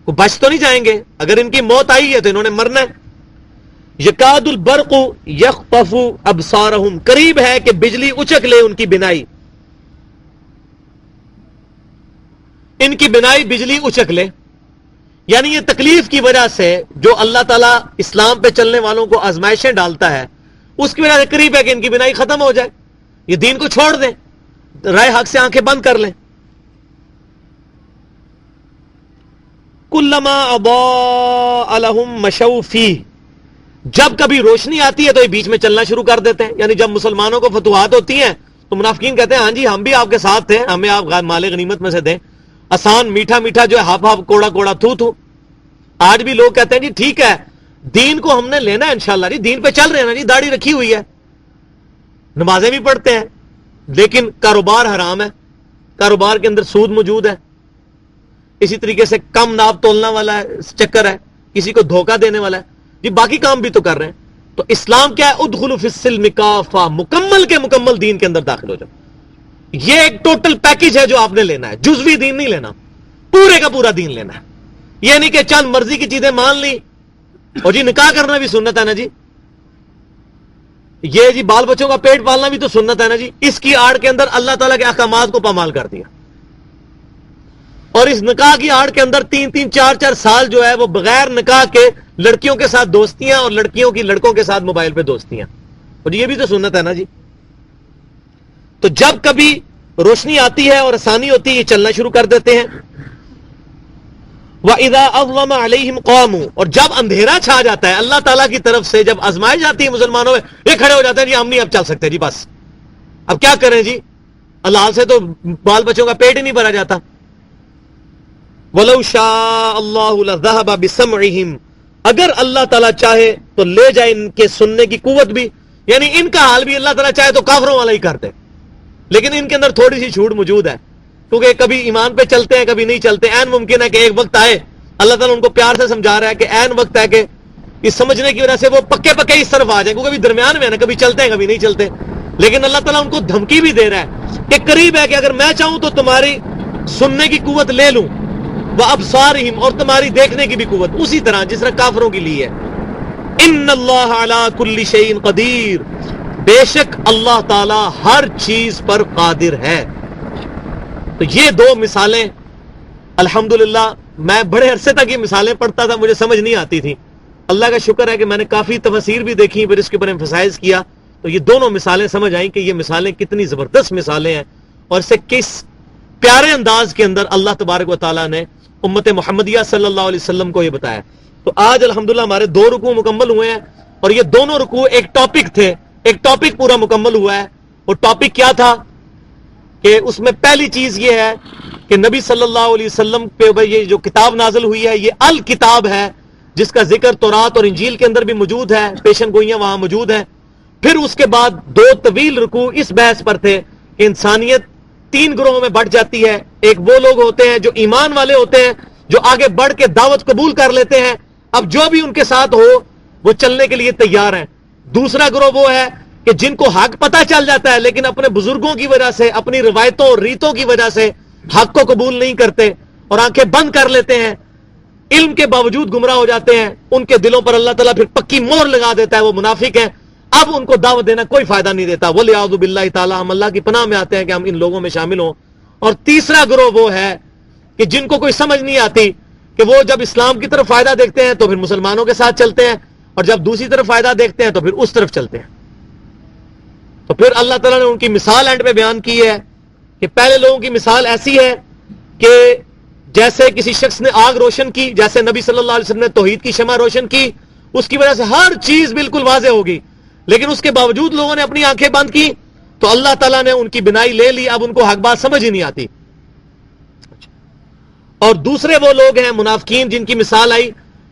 وہ بچ تو نہیں جائیں گے، اگر ان کی موت آئی ہے تو انہوں نے مرنا ہے. یکاد البرق یخطف ابصارہم، قریب ہے کہ بجلی اچک لے ان کی بینائی، ان کی بینائی بجلی اچک لے. یعنی یہ تکلیف کی وجہ سے جو اللہ تعالیٰ اسلام پہ چلنے والوں کو آزمائشیں ڈالتا ہے، اس کی وجہ سے قریب ہے کہ ان کی بینائی ختم ہو جائے، یہ دین کو چھوڑ دیں، رائے حق سے آنکھیں بند کر لیں. کلما اضاء لهم مشوا فیہ، جب کبھی روشنی آتی ہے تو یہ بیچ میں چلنا شروع کر دیتے ہیں. یعنی جب مسلمانوں کو فتوحات ہوتی ہیں تو منافقین کہتے ہیں ہاں جی ہم بھی آپ کے ساتھ تھے، ہمیں آپ مال غنیمت میں سے دیں، آسان میٹھا میٹھا جو ہے ہاف ہاف کوڑا کوڑا تھو تھو. آج بھی لوگ کہتے ہیں جی ٹھیک ہے دین کو ہم نے لینا ہے انشاءاللہ، جی دین پہ چل رہے ہیں نا جی، داڑھی رکھی ہوئی ہے، نمازیں بھی پڑھتے ہیں، لیکن کاروبار حرام ہے، کاروبار کے اندر سود موجود ہے، اسی طریقے سے کم ناپ تولنا والا ہے چکر ہے، کسی کو دھوکہ دینے والا ہے، جی باقی کام بھی تو کر رہے ہیں. تو اسلام کیا ہے؟ ادخلوا فی السلم کافہ، مکمل کے مکمل دین کے اندر داخل ہو جاؤ. یہ ایک ٹوٹل پیکج ہے جو آپ نے لینا ہے، جزوی دین نہیں لینا، پورے کا پورا دین لینا ہے. یہ نہیں کہ چند مرضی کی چیزیں مان لی، اور جی نکاح کرنا بھی سنت ہے نا جی، یہ جی بال بچوں کا پیٹ پالنا بھی تو سنت ہے نا جی، اس کی آڑ کے اندر اللہ تعالیٰ کے احکامات کو پامال کر دیا. اور اس نکاح کی آڑ کے اندر 3-3 4-4 سال جو ہے وہ بغیر نکاح کے لڑکیوں کے ساتھ دوستیاں، اور لڑکیوں کی لڑکوں کے ساتھ موبائل پہ دوستیاں، اور یہ بھی تو سنت ہے نا جی. تو جب کبھی روشنی آتی ہے اور آسانی ہوتی ہے یہ چلنا شروع کر دیتے ہیں. وَإِذَا أَظْلَمَ عَلَيْهِمْ قَامُوا، اور جب اندھیرا چھا جاتا ہے اللہ تعالیٰ کی طرف سے، جب آزمائش جاتی ہے مسلمانوں میں، یہ کھڑے ہو جاتے ہیں جی ہم نہیں اب چل سکتے جی، بس اب کیا کریں جی، اللہ سے تو بال بچوں کا پیٹ ہی نہیں بھرا جاتا. وَلَوْ شَاءَ اللَّهُ لَذَهَبَ بِسَمْعِهِمْ، اگر اللہ تعالیٰ چاہے تو لے جائے ان کے سننے کی قوت بھی، یعنی ان کا حال بھی اللہ تعالیٰ چاہے تو کافروں والا ہی کر دے، لیکن ان کے اندر تھوڑی سی چھوٹ موجود ہے، کیونکہ کبھی ایمان پہ چلتے ہیں کبھی نہیں چلتے. عین ممکن ہے کہ ایک وقت آئے، اللہ تعالیٰ ان کو پیار سے سمجھا رہا ہے کہ عین وقت ہے کہ اس سمجھنے کی وجہ سے وہ پکے پکے اس طرف آ جائیں، کیونکہ درمیان میں ہے نا، کبھی چلتے ہیں کبھی نہیں چلتے. لیکن اللہ تعالیٰ ان کو دھمکی بھی دے رہا ہے کہ قریب ہے کہ اگر میں چاہوں تو تمہاری سننے کی قوت لے لوں، وَأَبْصَارِهِمْ، اور تمہاری دیکھنے کی بھی قوت، اسی طرح جس طرح کافروں کی لی ہے. ان اللہ علی کل شیء قدیر، بے شک اللہ تعالی ہر چیز پر قادر ہے. تو یہ دو مثالیں الحمدللہ، میں بڑے عرصے تک یہ مثالیں پڑھتا تھا، مجھے سمجھ نہیں آتی تھی. اللہ کا شکر ہے کہ میں نے کافی تفاسیر بھی دیکھی، پھر اس کے اوپر ایمفسائز کیا، تو یہ دونوں مثالیں سمجھ آئیں کہ یہ مثالیں کتنی زبردست مثالیں ہیں، اور اسے کس پیارے انداز کے اندر اللہ تبارک و تعالیٰ نے امت محمدیہ صلی اللہ علیہ وسلم کو یہ بتایا. تو آج الحمدللہ ہمارے 2 رکوع مکمل ہوئے ہیں، اور یہ دونوں رکوع ایک ٹاپک تھے، ایک ٹاپک پورا مکمل ہوا ہے. اور ٹاپک کیا تھا کہ اس میں پہلی چیز یہ ہے کہ نبی صلی اللہ علیہ وسلم پہ یہ جو کتاب نازل ہوئی ہے یہ الکتاب ہے، جس کا ذکر تورات اور انجیل کے اندر بھی موجود ہے، پیشن گوئیاں وہاں موجود ہیں. پھر اس کے بعد 2 طویل رکوع اس بحث پر تھے کہ انسانیت 3 گروہوں میں بٹ جاتی ہے. ایک وہ لوگ ہوتے ہیں جو ایمان والے ہوتے ہیں، جو آگے بڑھ کے دعوت قبول کر لیتے ہیں، اب جو بھی ان کے ساتھ ہو وہ چلنے کے لیے تیار ہیں. دوسرا گروہ وہ ہے کہ جن کو حق پتہ چل جاتا ہے لیکن اپنے بزرگوں کی وجہ سے، اپنی روایتوں اور ریتوں کی وجہ سے حق کو قبول نہیں کرتے اور آنکھیں بند کر لیتے ہیں، علم کے باوجود گمراہ ہو جاتے ہیں. ان کے دلوں پر اللہ تعالیٰ پھر پکی مہر لگا دیتا ہے، وہ منافق ہیں. اب ان کو دعوت دینا کوئی فائدہ نہیں دیتا. وَلِعَوْذُ بِاللَّهِ تعالیٰ، ہم اللہ کی پناہ میں آتے ہیں کہ ہم ان لوگوں میں شامل ہوں. اور تیسرا گروہ وہ ہے کہ جن کو کوئی سمجھ نہیں آتی، کہ وہ جب اسلام کی طرف فائدہ دیکھتے ہیں تو پھر مسلمانوں کے ساتھ چلتے ہیں، اور جب دوسری طرف فائدہ دیکھتے ہیں تو پھر اس طرف چلتے ہیں. تو پھر اللہ تعالیٰ نے ان کی مثال اینڈ پہ بیان کی ہے کہ پہلے لوگوں کی مثال ایسی ہے کہ جیسے کسی شخص نے آگ روشن کی، جیسے نبی صلی اللہ علیہ وسلم نے توحید کی شمع روشن کی، اس کی وجہ سے ہر چیز بالکل واضح ہوگی، لیکن اس کے باوجود لوگوں نے اپنی آنکھیں بند کی تو اللہ تعالیٰ نے ان کی بنائی لے لی، اب ان کو حق بات سمجھ ہی نہیں آتی۔ اور دوسرے وہ لوگ ہیں منافقین، جن کی مثال آئی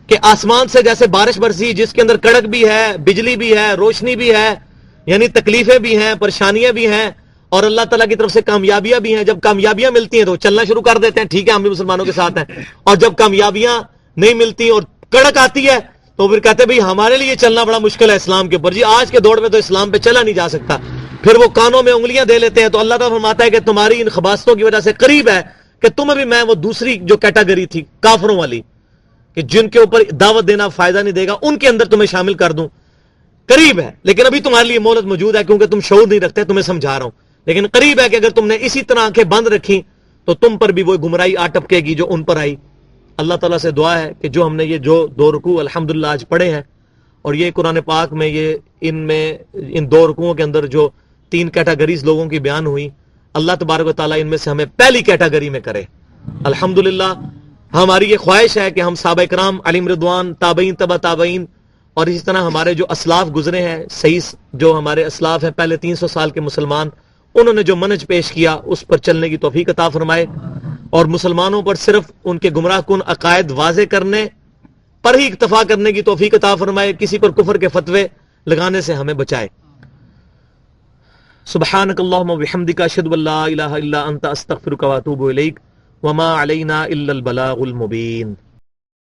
کہ آسمان سے جیسے بارش برسی جس کے اندر کڑک بھی ہے، بجلی بھی ہے، روشنی بھی ہے، یعنی تکلیفیں بھی ہیں، پریشانیاں بھی ہیں، اور اللہ تعالیٰ کی طرف سے کامیابیاں بھی ہیں۔ جب کامیابیاں ملتی ہیں تو چلنا شروع کر دیتے ہیں، ٹھیک ہے ہم بھی مسلمانوں کے ساتھ ہیں، اور جب کامیابیاں نہیں ملتی اور کڑک آتی ہے تو پھر کہتے ہیں بھئی ہمارے لیے چلنا بڑا مشکل ہے اسلام کے اوپر، جی آج کے دور میں تو اسلام پہ چلا نہیں جا سکتا۔ پھر وہ کانوں میں انگلیاں دے لیتے ہیں۔ تو اللہ تعالیٰ فرماتا ہے کہ تمہاری ان خباثتوں کی وجہ سے قریب ہے کہ تمہیں بھی میں وہ دوسری جو کیٹاگری تھی کافروں والی، کہ جن کے اوپر دعوت دینا فائدہ نہیں دے گا، ان کے اندر تمہیں شامل کر دوں، قریب ہے۔ لیکن ابھی تمہارے لیے مہلت موجود ہے کیونکہ تم شعور نہیں رکھتے، تمہیں سمجھا رہا ہوں، لیکن قریب ہے کہ اگر تم نے اسی طرح آنکھیں بند رکھی تو تم پر بھی وہ گمراہی آ ٹپکے گی جو ان پر آئی۔ اللہ تعالیٰ سے دعا ہے کہ جو ہم نے یہ جو 2 رکوع الحمدللہ آج پڑھے ہیں، اور یہ قرآن پاک میں یہ ان 2 رکوعوں کے اندر جو 3 کیٹاگریز لوگوں کی بیان ہوئی، اللہ تبارک و تعالیٰ ان میں سے ہمیں پہلی کیٹاگری میں کرے الحمدللہ۔ ہماری یہ خواہش ہے کہ ہم صحابہ کرام علیہم رضوان، تابعین، تبع تابعین، اور اسی طرح ہمارے جو اسلاف گزرے ہیں، صحیح جو ہمارے اسلاف ہیں پہلے 300 سال کے مسلمان، انہوں نے جو منہج پیش کیا اس پر چلنے کی توفیق عطا فرمائے، اور مسلمانوں پر صرف ان کے گمراہ کن عقائد واضح کرنے پر ہی اکتفا کرنے کی توفیق عطا فرمائے، کسی پر کفر کے فتوے لگانے سے ہمیں بچائے۔ سبحانک اللہم و بحمدک، اشہد ان لا الہ الا انت، استغفرک و اتوب الیک، وما علینا الا البلاغ المبین۔